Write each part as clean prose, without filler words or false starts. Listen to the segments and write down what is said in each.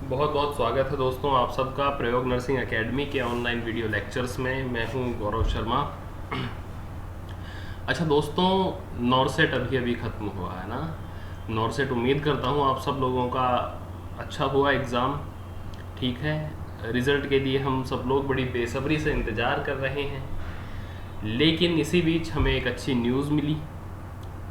बहुत बहुत स्वागत है दोस्तों आप सबका प्रयोग नर्सिंग एकेडमी के ऑनलाइन वीडियो लेक्चर्स में। मैं हूं गौरव शर्मा। अच्छा दोस्तों, नॉरसेट अभी अभी ख़त्म हुआ है ना। नॉरसेट उम्मीद करता हूं आप सब लोगों का अच्छा हुआ एग्ज़ाम। ठीक है, रिज़ल्ट के लिए हम सब लोग बड़ी बेसब्री से इंतज़ार कर रहे हैं। लेकिन इसी बीच हमें एक अच्छी न्यूज़ मिली।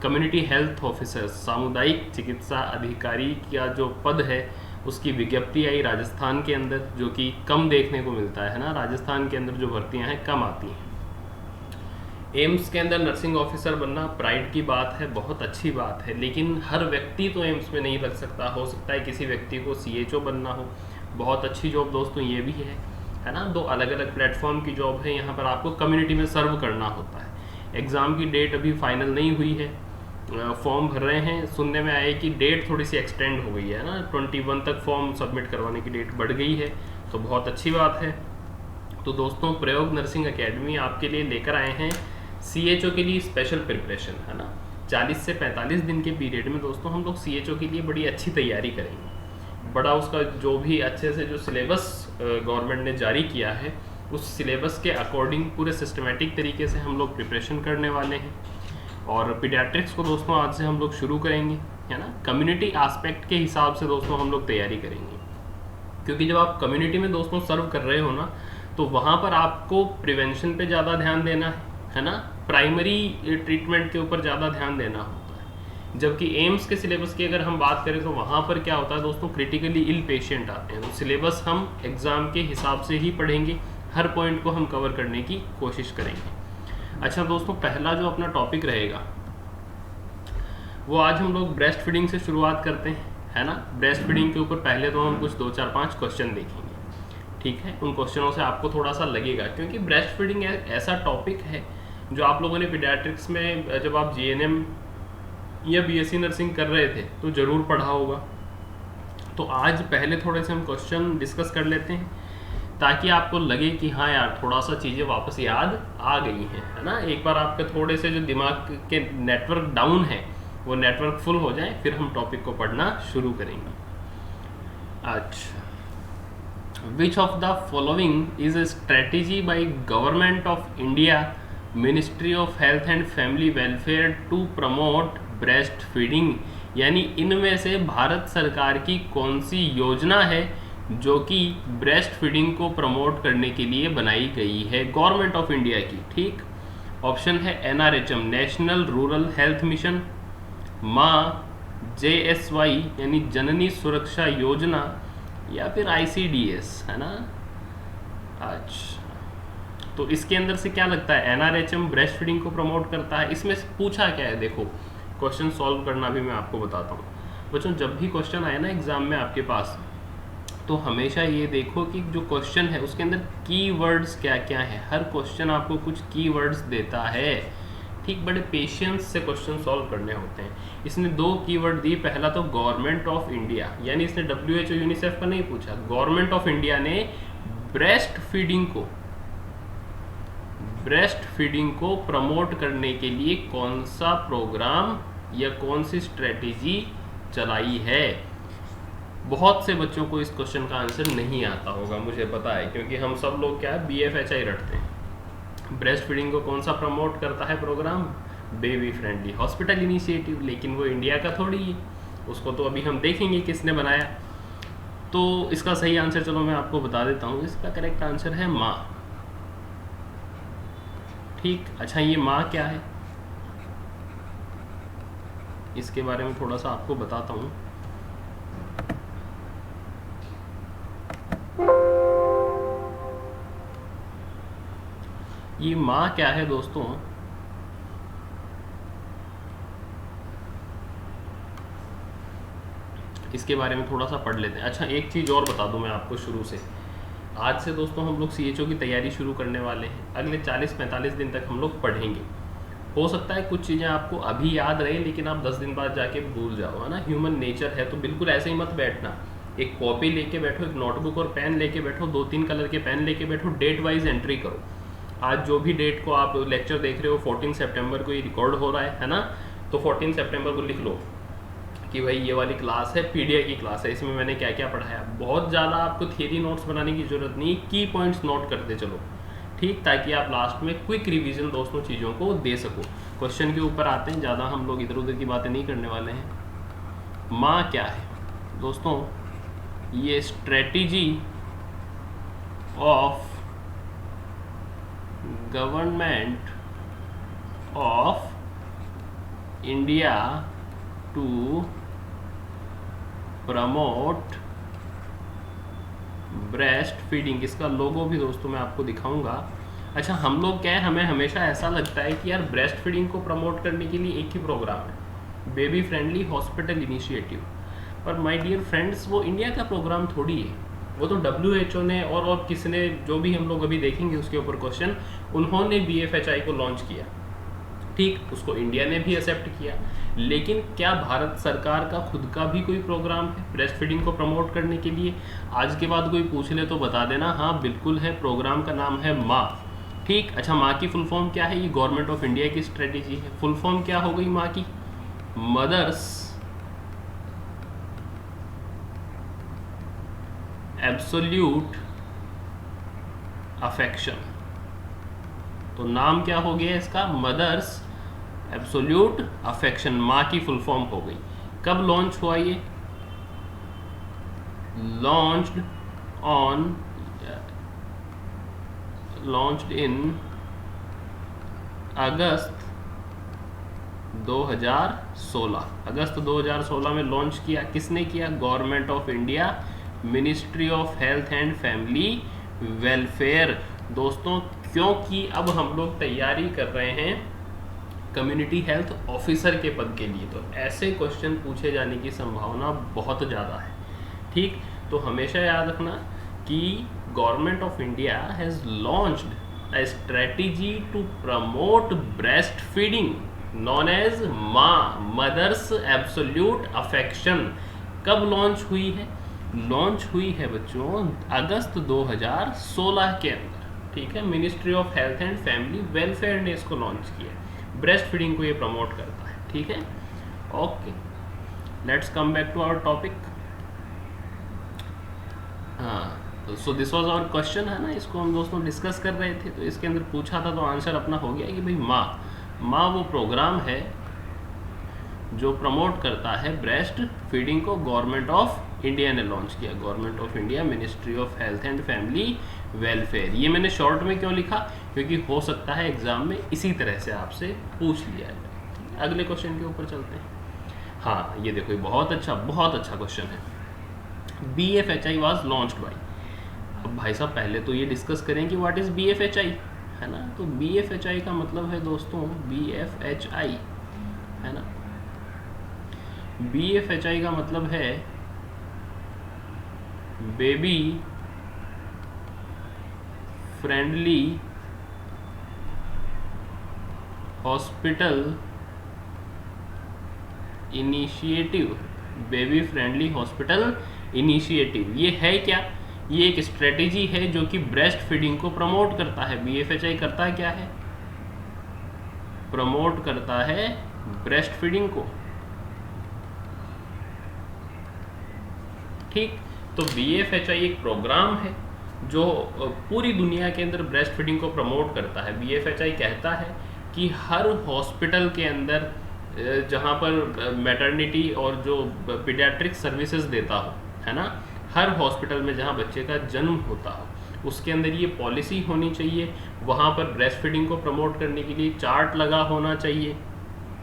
कम्युनिटी हेल्थ ऑफिसर, सामुदायिक चिकित्सा अधिकारी का जो पद है उसकी विज्ञप्ति आई राजस्थान के अंदर, जो कि कम देखने को मिलता है ना। राजस्थान के अंदर जो भर्तियां हैं कम आती हैं। एम्स के अंदर नर्सिंग ऑफिसर बनना प्राइड की बात है, बहुत अच्छी बात है, लेकिन हर व्यक्ति तो एम्स में नहीं लग सकता। हो सकता है किसी व्यक्ति को सीएचओ बनना हो, बहुत अच्छी जॉब दोस्तों ये भी है ना। दो अलग अलग प्लेटफॉर्म की जॉब है। यहाँ पर आपको कम्युनिटी में सर्व करना होता है। एग्ज़ाम की डेट अभी फाइनल नहीं हुई है, फॉर्म भर रहे हैं। सुनने में आया कि डेट थोड़ी सी एक्सटेंड हो गई है ना, 21 तक फॉर्म सबमिट करवाने की डेट बढ़ गई है, तो बहुत अच्छी बात है। तो दोस्तों, प्रयोग नर्सिंग एकेडमी आपके लिए लेकर आए हैं सीएचओ के लिए स्पेशल प्रिपरेशन, है ना। 40 से 45 दिन के पीरियड में दोस्तों हम लोग सीएचओ के लिए बड़ी अच्छी तैयारी करेंगे। बड़ा उसका जो भी अच्छे से जो सिलेबस गवर्नमेंट ने जारी किया है, उस सिलेबस के अकॉर्डिंग पूरे सिस्टमेटिक तरीके से हम लोग प्रिपरेशन करने वाले हैं। और पीडियाट्रिक्स को दोस्तों आज से हम लोग शुरू करेंगे, है ना। कम्युनिटी एस्पेक्ट के हिसाब से दोस्तों हम लोग तैयारी करेंगे, क्योंकि जब आप कम्युनिटी में दोस्तों सर्व कर रहे हो ना, तो वहाँ पर आपको प्रिवेंशन पे ज़्यादा ध्यान देना है ना। प्राइमरी ट्रीटमेंट के ऊपर ज़्यादा ध्यान देना होता है। जबकि एम्स के सिलेबस की अगर हम बात करें तो वहाँ पर क्या होता है दोस्तों, क्रिटिकली इल पेशेंट आते हैं। तो सिलेबस हम एग्ज़ाम के हिसाब से ही पढ़ेंगे, हर पॉइंट को हम कवर करने की कोशिश करेंगे। अच्छा दोस्तों, पहला जो अपना टॉपिक रहेगा वो आज हम लोग ब्रेस्ट फीडिंग से शुरुआत करते हैं, है ना। ब्रेस्ट फीडिंग के ऊपर पहले तो हम कुछ 2 4 5 क्वेश्चन देखेंगे, ठीक है। उन क्वेश्चनों से आपको थोड़ा सा लगेगा, क्योंकि ब्रेस्ट फीडिंग ऐसा टॉपिक है जो आप लोगों ने पीडियाट्रिक्स में जब आप जीएनएम या बीएससी नर्सिंग कर रहे थे तो ज़रूर पढ़ा होगा। तो आज पहले थोड़े से हम क्वेश्चन डिस्कस कर लेते हैं, ताकि आपको लगे कि हाँ यार, थोड़ा सा चीज़ें वापस याद आ गई हैं, है ना। एक बार आपके थोड़े से जो दिमाग के नेटवर्क डाउन है वो नेटवर्क फुल हो जाए, फिर हम टॉपिक को पढ़ना शुरू करेंगे। अच्छा, which of the following is a strategy by government of India, ministry of health and family welfare to promote breast feeding. यानी इनमें से भारत सरकार की कौन सी योजना है जो कि ब्रेस्ट फीडिंग को प्रमोट करने के लिए बनाई गई है, गवर्नमेंट ऑफ इंडिया की। ठीक, ऑप्शन है NRHM, national rural health mission, माँ, जेएसवाई यानी जननी सुरक्षा योजना, या फिर आईसीडीएस, है ना। अच्छा, तो इसके अंदर से क्या लगता है, एनआरएचएम ब्रेस्ट फीडिंग को प्रमोट करता है? इसमें से पूछा क्या है, देखो क्वेश्चन सॉल्व करना भी मैं आपको बताता हूँ बच्चों। जब भी क्वेश्चन आए ना एग्जाम में आपके पास, तो हमेशा ये देखो कि जो क्वेश्चन है उसके अंदर कीवर्ड्स क्या क्या है। हर क्वेश्चन आपको कुछ कीवर्ड्स देता है, ठीक। बड़े पेशेंस से क्वेश्चन सॉल्व करने होते हैं। इसने 2 कीवर्ड दिए। पहला तो गवर्नमेंट ऑफ इंडिया, यानी इसने WHO यूनिसेफ का नहीं पूछा, गवर्नमेंट ऑफ इंडिया ने ब्रेस्ट फीडिंग को प्रमोट करने के लिए कौन सा प्रोग्राम या कौन सी स्ट्रेटेजी चलाई है। बहुत से बच्चों को इस क्वेश्चन का आंसर नहीं आता होगा, मुझे पता है, क्योंकि हम सब लोग क्या है, BFHI रटते हैं। ब्रेस्ट फीडिंग को कौन सा प्रमोट करता है program, baby friendly hospital initiative, लेकिन वो इंडिया का थोड़ी है, उसको तो अभी हम देखेंगे किसने बनाया। तो इसका सही आंसर चलो मैं आपको बता देता हूँ, इसका करेक्ट आंसर है माँ, ठीक। अच्छा, ये माँ क्या है इसके बारे में थोड़ा सा आपको बताता हूँ। ये माँ क्या है दोस्तों, इसके बारे में थोड़ा सा पढ़ लेते हैं। अच्छा, एक चीज़ और बता दूं मैं आपको शुरू से, आज से दोस्तों हम लोग सीएचओ की तैयारी शुरू करने वाले हैं। अगले 40-45 दिन तक हम लोग पढ़ेंगे। हो सकता है कुछ चीज़ें आपको अभी याद रहे, लेकिन आप 10 दिन बाद जाके भूल जाओ, है ना। ह्यूमन नेचर है, तो बिल्कुल ऐसे ही मत बैठना। एक कॉपी लेके बैठो, एक नोटबुक और पेन लेके बैठो, 2-3 कलर के पेन लेके बैठो, डेट वाइज एंट्री करो। आज जो भी डेट को आप लेक्चर देख रहे हो, 14 सितंबर को ये रिकॉर्ड हो रहा है ना, तो 14 सितंबर को लिख लो कि भाई ये वाली क्लास है, पीडीए की क्लास है, इसमें मैंने क्या क्या पढ़ाया। बहुत ज़्यादा आपको थियरी नोट्स बनाने की ज़रूरत नहीं, की पॉइंट्स नोट करते चलो, ठीक, ताकि आप लास्ट में क्विक रिवीजन दोस्तों चीज़ों को दे सको। क्वेश्चन के ऊपर आते हैं, ज़्यादा हम लोग इधर उधर की बातें नहीं करने वाले हैं। माँ क्या है दोस्तों? ये strategy of government of India to promote breast feeding. इसका लोगो भी दोस्तों मैं आपको दिखाऊंगा। अच्छा, हम लोग क्या है, हमें हमेशा ऐसा लगता है कि यार ब्रेस्ट फीडिंग को प्रमोट करने के लिए एक ही प्रोग्राम है, बेबी फ्रेंडली हॉस्पिटल इनिशिएटिव। पर माय डियर फ्रेंड्स, वो इंडिया का प्रोग्राम थोड़ी है, वो तो WHO ने और किसने, जो भी हम लोग अभी देखेंगे उसके ऊपर क्वेश्चन, उन्होंने BFHI को लॉन्च किया, ठीक, उसको इंडिया ने भी एक्सेप्ट किया। लेकिन क्या भारत सरकार का खुद का भी कोई प्रोग्राम है ब्रेस्ट फीडिंग को प्रमोट करने के लिए? आज के बाद कोई पूछ ले तो बता देना, हाँ बिल्कुल है, प्रोग्राम का नाम है माँ, ठीक। अच्छा, माँ की फुल फॉर्म क्या है? ये गवर्नमेंट ऑफ इंडिया की स्ट्रेटेजी है। फुल फॉर्म क्या हो गई माँ की? Mother's absolute affection. तो नाम क्या हो गया इसका? मदर्स एब्सोल्यूट अफेक्शन, माँ की फुल फॉर्म हो गई। कब लॉन्च हुआ ये? लॉन्च्ड इन अगस्त 2016। अगस्त 2016 में लॉन्च किया। किसने किया? Government of India, ministry of health and family welfare. दोस्तों, क्योंकि अब हम लोग तैयारी कर रहे हैं कम्युनिटी हेल्थ ऑफिसर के पद के लिए, तो ऐसे क्वेश्चन पूछे जाने की संभावना बहुत ज़्यादा है, ठीक। तो हमेशा याद रखना कि government of India has launched a strategy to promote breast feeding known as माँ, मदर्स एब्सोल्यूट अफेक्शन। कब लॉन्च हुई है? लॉन्च हुई है बच्चों अगस्त 2016 के अंदर, ठीक है। Ministry of health and family welfare ने इसको लॉन्च किया। ब्रेस्ट फीडिंग को ये प्रमोट करता है, ठीक है। Okay, let's come back to our topic. हाँ, so this was our question, है ना, इसको हम दोस्तों डिस्कस कर रहे थे। तो इसके अंदर पूछा था, तो आंसर अपना हो गया कि भाई माँ वो प्रोग्राम है जो प्रमोट करता है ब्रेस्ट फीडिंग को। गवर्नमेंट ऑफ इंडिया ने लॉन्च किया, government of India, ministry of health and family welfare. ये मैंने शॉर्ट में क्यों लिखा? क्योंकि हो सकता है एग्जाम में इसी तरह से आपसे पूछ लिया जाए। अगले क्वेश्चन के ऊपर चलते हैं। हाँ, ये देखो, बहुत अच्छा क्वेश्चन है। BFHI was launched by. अब भाई साहब, पहले तो ये डिस्कस करें कि व्हाट इज BFHI, है ना। तो BFHI का मतलब है दोस्तों, BFHI, है ना, BFHI का मतलब है baby friendly hospital initiative. Baby friendly hospital initiative, ये है क्या? ये एक स्ट्रेटेजी है जो कि ब्रेस्ट फीडिंग को प्रमोट करता है। BFHI करता है क्या है? प्रमोट करता है ब्रेस्ट फीडिंग को, ठीक। तो BFHI एक प्रोग्राम है जो पूरी दुनिया के अंदर ब्रेस्ट फीडिंग को प्रमोट करता है। BFHI कहता है कि हर हॉस्पिटल के अंदर जहाँ पर मैटरनिटी और जो पीडियाट्रिक सर्विसेज देता हो, है ना, हर हॉस्पिटल में जहाँ बच्चे का जन्म होता हो, उसके अंदर ये पॉलिसी होनी चाहिए। वहाँ पर ब्रेस्ट फीडिंग को प्रमोट करने के लिए चार्ट लगा होना चाहिए,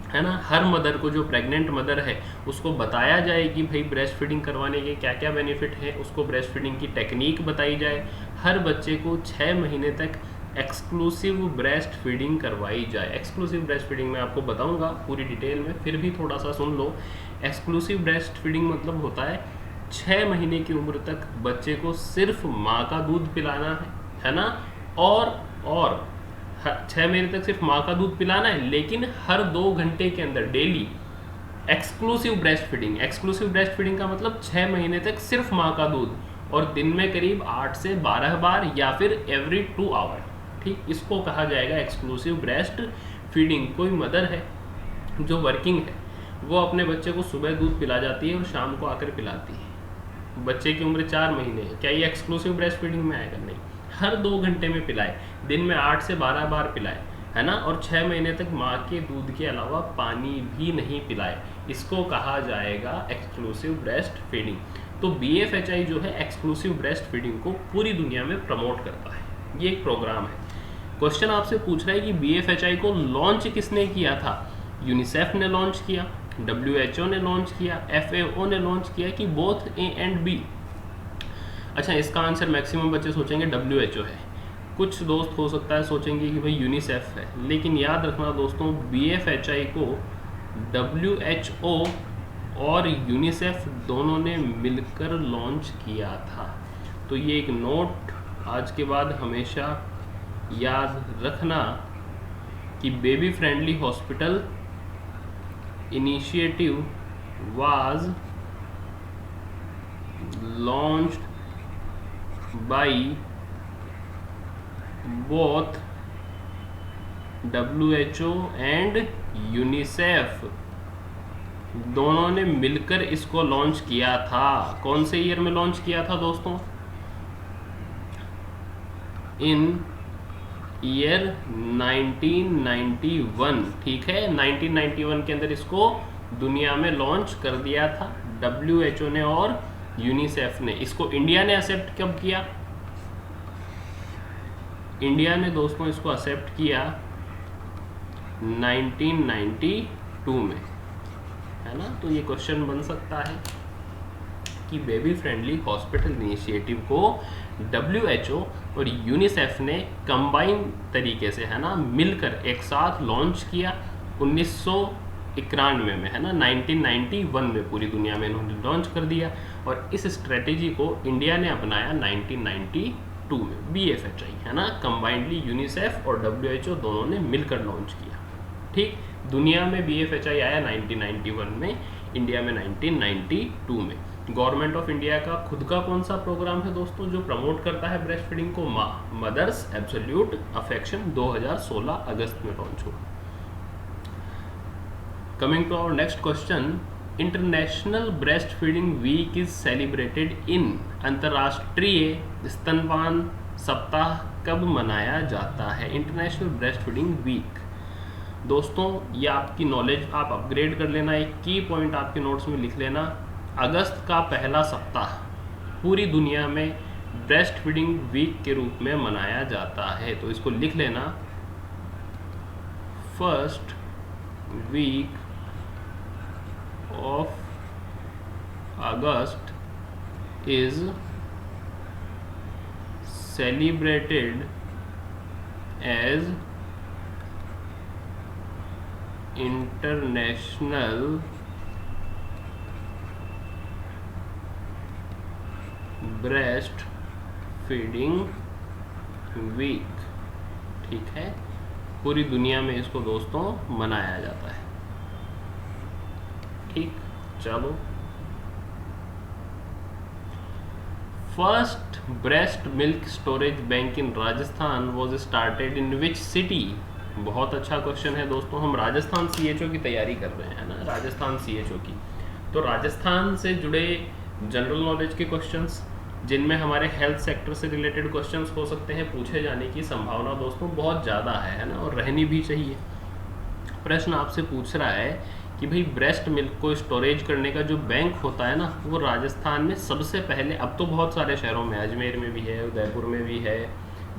है ना। हर मदर को, जो प्रेग्नेंट मदर है, उसको बताया जाए कि भाई ब्रेस्ट फीडिंग करवाने के क्या क्या बेनिफिट है, उसको ब्रेस्ट फीडिंग की टेक्निक बताई जाए। हर बच्चे को 6 महीने तक एक्सक्लूसिव ब्रेस्ट फीडिंग करवाई जाए। एक्सक्लूसिव ब्रेस्ट फीडिंग मैं आपको बताऊंगा पूरी डिटेल में, फिर भी थोड़ा सा सुन लो। एक्सक्लूसिव ब्रेस्ट फीडिंग मतलब होता है 6 महीने की उम्र तक बच्चे को सिर्फ माँ का दूध पिलाना है ना, और 6 महीने तक सिर्फ माँ का दूध पिलाना है, लेकिन हर 2 घंटे के अंदर daily exclusive breast feeding. Exclusive breast feeding का मतलब 6 महीने तक सिर्फ माँ का दूध, और दिन में करीब 8 से 12 बार या फिर एवरी 2 आवर, ठीक। इसको कहा जाएगा एक्सक्लूसिव ब्रेस्ट फीडिंग। कोई मदर है जो वर्किंग है, वो अपने बच्चे को सुबह दूध पिला जाती है और शाम को आकर पिलाती है। बच्चे की उम्र 4 महीने है, क्या ये एक्सक्लूसिव ब्रेस्ट फीडिंग में आएगा? नहीं। हर 2 घंटे में पिलाए, दिन में 8 से 12 बार पिलाए, है ना, और 6 महीने तक माँ के दूध के अलावा पानी भी नहीं पिलाए, इसको कहा जाएगा एक्सक्लूसिव ब्रेस्ट फीडिंग। तो BFHI जो है एक्सक्लूसिव ब्रेस्ट फीडिंग को पूरी दुनिया में प्रमोट करता है, ये एक प्रोग्राम है। क्वेश्चन आपसे पूछ रहा है कि BFHI को लॉन्च किसने किया था? यूनिसेफ ने लॉन्च किया, WHO ने लॉन्च किया, FAO ने लॉन्च किया, कि बोथ A एंड B? अच्छा, इसका आंसर मैक्सिमम बच्चे सोचेंगे WHO है, कुछ दोस्त हो सकता है सोचेंगे कि भाई यूनिसेफ है, लेकिन याद रखना दोस्तों BFHI को WHO और यूनिसेफ दोनों ने मिलकर लॉन्च किया था। तो ये एक नोट आज के बाद हमेशा याद रखना कि baby friendly hospital initiative was launched by both WHO and UNICEF, दोनों ने मिलकर इसको लॉन्च किया था। कौन से ईयर में लॉन्च किया था दोस्तों? इन ईयर 1991, ठीक है, 1991 के अंदर इसको दुनिया में लॉन्च कर दिया था WHO ने और यूनिसेफ ने। इसको इंडिया ने एक्सेप्ट कब किया? इंडिया ने दोस्तों इसको एक्सेप्ट किया 1992 में, है ना। तो ये क्वेश्चन बन सकता है कि बेबी फ्रेंडली हॉस्पिटल इनिशिएटिव को WHO और यूनिसेफ ने कंबाइन तरीके से, है ना, मिलकर एक साथ लॉन्च किया 1991 में, है ना, 1991 में पूरी दुनिया में इन्होंने लॉन्च कर दिया। और इस स्ट्रेटेजी को इंडिया ने अपनाया 1992 में, BFHI, है ना, कंबाइंडली यूनिसेफ और WHO दोनों ने मिलकर लॉन्च किया। ठीक, दुनिया में BFHI आया 1991 में, इंडिया में 1992 में। गवर्नमेंट ऑफ इंडिया का खुद का कौन सा प्रोग्राम है दोस्तों जो प्रमोट करता है ब्रेस्ट फीडिंग को? मदर्स एब्सोल्यूट अफेक्शन 2016 अगस्त में लॉन्च हुआ। Coming to our next question, international breast feeding week is celebrated in, अंतर्राष्ट्रीय स्तनपान सप्ताह कब मनाया जाता है? इंटरनेशनल ब्रेस्ट फीडिंग वीक दोस्तों, ये आपकी नॉलेज आप अपग्रेड कर लेना, एक की पॉइंट आपके नोट्स में लिख लेना। अगस्त का पहला सप्ताह पूरी दुनिया में ब्रेस्ट फीडिंग वीक के रूप में मनाया जाता है, तो इसको लिख लेना, first week of August is celebrated as International breast feeding week. ठीक है, पूरी दुनिया में इसको दोस्तों मनाया जाता है। ठीक, चलो, first breast milk storage bank in Rajasthan was started in which city? बहुत अच्छा क्वेश्चन है दोस्तों, हम राजस्थान CHO की तैयारी कर रहे हैं ना, राजस्थान CHO की। तो राजस्थान से जुड़े जनरल नॉलेज के क्वेश्चंस जिनमें हमारे हेल्थ सेक्टर से रिलेटेड क्वेश्चंस हो सकते हैं, पूछे जाने की संभावना दोस्तों बहुत ज़्यादा है ना, और रहनी भी चाहिए। प्रश्न आपसे पूछ रहा है कि भाई ब्रेस्ट मिल्क को स्टोरेज करने का जो बैंक होता है ना, वो राजस्थान में सबसे पहले, अब तो बहुत सारे शहरों में, अजमेर में भी है, उदयपुर में भी है,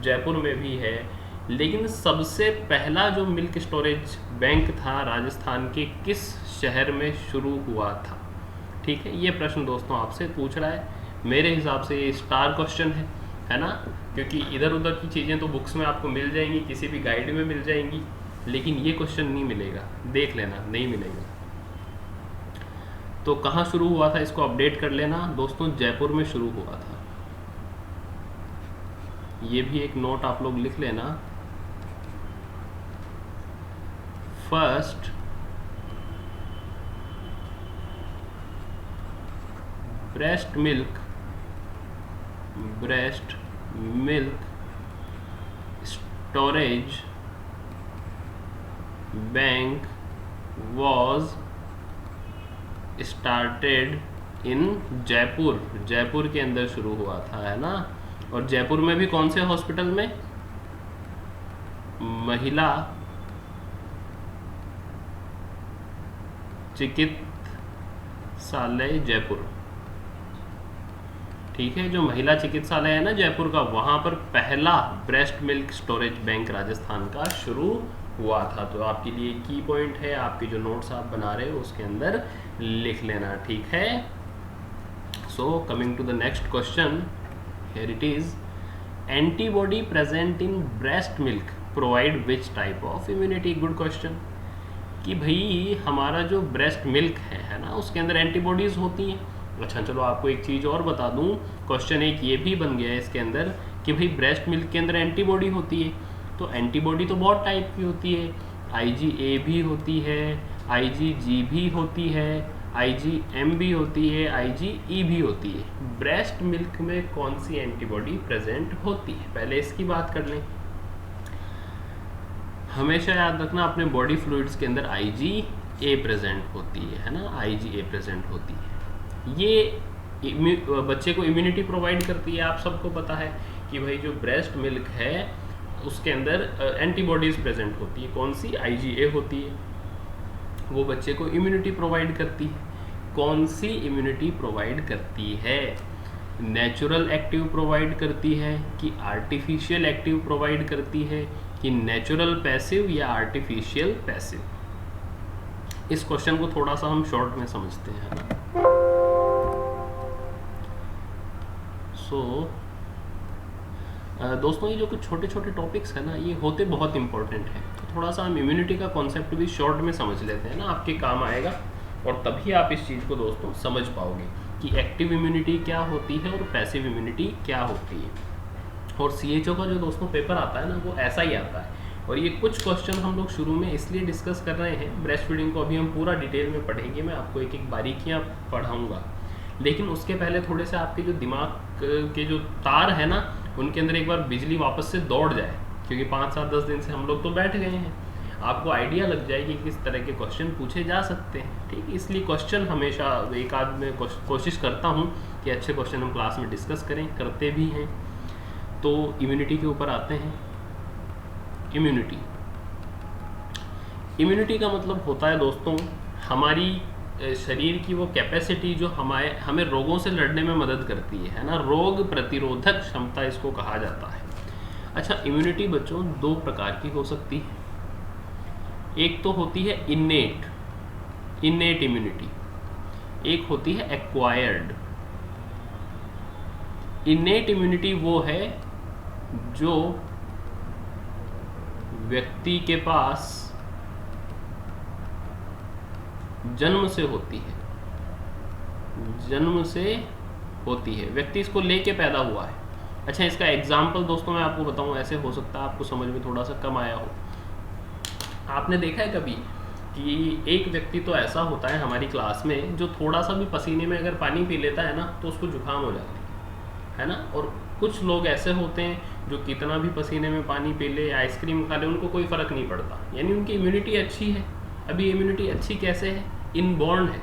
जयपुर में भी है, लेकिन सबसे पहला जो मिल्क स्टोरेज बैंक था राजस्थान के किस शहर में शुरू हुआ था? ठीक है, ये प्रश्न दोस्तों आपसे पूछ रहा है। मेरे हिसाब से ये स्टार क्वेश्चन है ना, क्योंकि इधर उधर की चीज़ें तो बुक्स में आपको मिल जाएंगी, किसी भी गाइड में मिल जाएंगी, लेकिन ये क्वेश्चन नहीं मिलेगा, देख लेना, नहीं मिलेगा। तो कहाँ शुरू हुआ था इसको अपडेट कर लेना दोस्तों, जयपुर में शुरू हुआ था। ये भी एक नोट आप लोग लिख लेना, first breast milk storage bank was started in Jaipur, Jaipur के अंदर शुरू हुआ था, है ना। और जयपुर में भी कौन से हॉस्पिटल में? महिला चिकित्सालय जयपुर, ठीक है। जो महिला चिकित्सालय है ना जयपुर का, वहाँ पर पहला breast milk storage bank Rajasthan का शुरू हुआ था। तो आपके लिए की पॉइंट है, आपके जो नोट्स आप बना रहे हो उसके अंदर लिख लेना, ठीक है। So coming to the next question, here it is, antibody present in breast milk provide which type of immunity? Good question. कि भाई हमारा जो ब्रेस्ट मिल्क है ना, उसके अंदर एंटीबॉडीज़ होती हैं। अच्छा चलो आपको एक चीज़ और बता दूं, क्वेश्चन एक ये भी बन गया है इसके अंदर कि भाई ब्रेस्ट मिल्क के अंदर एंटीबॉडी होती है। तो एंटीबॉडी तो बहुत टाइप की होती है, IgA भी होती है, IgG भी होती है, IgM भी होती है, IgE भी होती है। ब्रेस्ट मिल्क में कौन सी एंटीबॉडी प्रेजेंट होती है, पहले इसकी बात कर लें। हमेशा याद रखना अपने बॉडी फ्लूइड्स के अंदर IgA प्रेजेंट होती है ना, IgA प्रेजेंट होती है। ये बच्चे को इम्यूनिटी प्रोवाइड करती है। आप सबको पता है कि भाई जो ब्रेस्ट मिल्क है उसके अंदर एंटीबॉडीज़ प्रेजेंट होती है, कौन सी? IgA होती है, वो बच्चे को इम्यूनिटी प्रोवाइड करती है। कौन सी इम्यूनिटी प्रोवाइड करती है? नेचुरल एक्टिव प्रोवाइड करती है कि आर्टिफिशियल एक्टिव प्रोवाइड करती है कि नेचुरल पैसिव या आर्टिफिशियल पैसिव? इस क्वेश्चन को थोड़ा सा हम शॉर्ट में समझते हैं ना। दोस्तों ये जो कुछ छोटे छोटे टॉपिक्स है ना, ये होते बहुत इंपॉर्टेंट है। तो थोड़ा सा हम इम्यूनिटी का कॉन्सेप्ट भी शॉर्ट में समझ लेते हैं ना, आपके काम आएगा। और तभी आप इस चीज़ को दोस्तों समझ पाओगे कि एक्टिव इम्यूनिटी क्या होती है और पैसिव इम्यूनिटी क्या होती है। और CHO का जो दोस्तों पेपर आता है ना, वो ऐसा ही आता है। और ये कुछ क्वेश्चन हम लोग शुरू में इसलिए डिस्कस कर रहे हैं, ब्रेस्ट फीडिंग को अभी हम पूरा डिटेल में पढ़ेंगे, मैं आपको एक एक बारीकियाँ पढ़ाऊँगा। लेकिन उसके पहले थोड़े से आपके जो दिमाग के जो तार है ना, उनके अंदर एक बार बिजली वापस से दौड़ जाए, क्योंकि 5, 7, 10 दिन से हम लोग तो बैठ गए हैं। आपको आइडिया लग जाएगी कि किस तरह के क्वेश्चन पूछे जा सकते हैं, ठीक। इसलिए क्वेश्चन हमेशा एक आध में कोशिश करता हूँ कि अच्छे क्वेश्चन हम क्लास में डिस्कस करें, करते भी हैं। तो इम्यूनिटी के ऊपर आते हैं। इम्यूनिटी का मतलब होता है दोस्तों हमारी शरीर की वो कैपेसिटी जो हमें रोगों से लड़ने में मदद करती है ना, रोग प्रतिरोधक क्षमता इसको कहा जाता है। अच्छा, इम्यूनिटी बच्चों दो प्रकार की हो सकती है। एक तो होती है इन्नेट इम्यूनिटी, एक होती है एक्वायर्ड। इन्नेट इम्यूनिटी वो है जो व्यक्ति के पास जन्म से होती है, व्यक्ति इसको लेके पैदा हुआ है। अच्छा, इसका एग्जाम्पल दोस्तों मैं आपको बताऊं, ऐसे हो सकता है आपको समझ में थोड़ा सा कम आया हो। आपने देखा है कभी कि एक व्यक्ति तो ऐसा होता है हमारी क्लास में, जो थोड़ा सा भी पसीने में अगर पानी पी लेता है ना, तो उसको जुकाम हो जाती है ना। और कुछ लोग ऐसे होते हैं जो कितना भी पसीने में पानी पी ले, आइसक्रीम खा ले, उनको कोई फ़र्क नहीं पड़ता, यानी उनकी इम्यूनिटी अच्छी है। अभी इम्यूनिटी अच्छी कैसे है? इनबॉर्न है,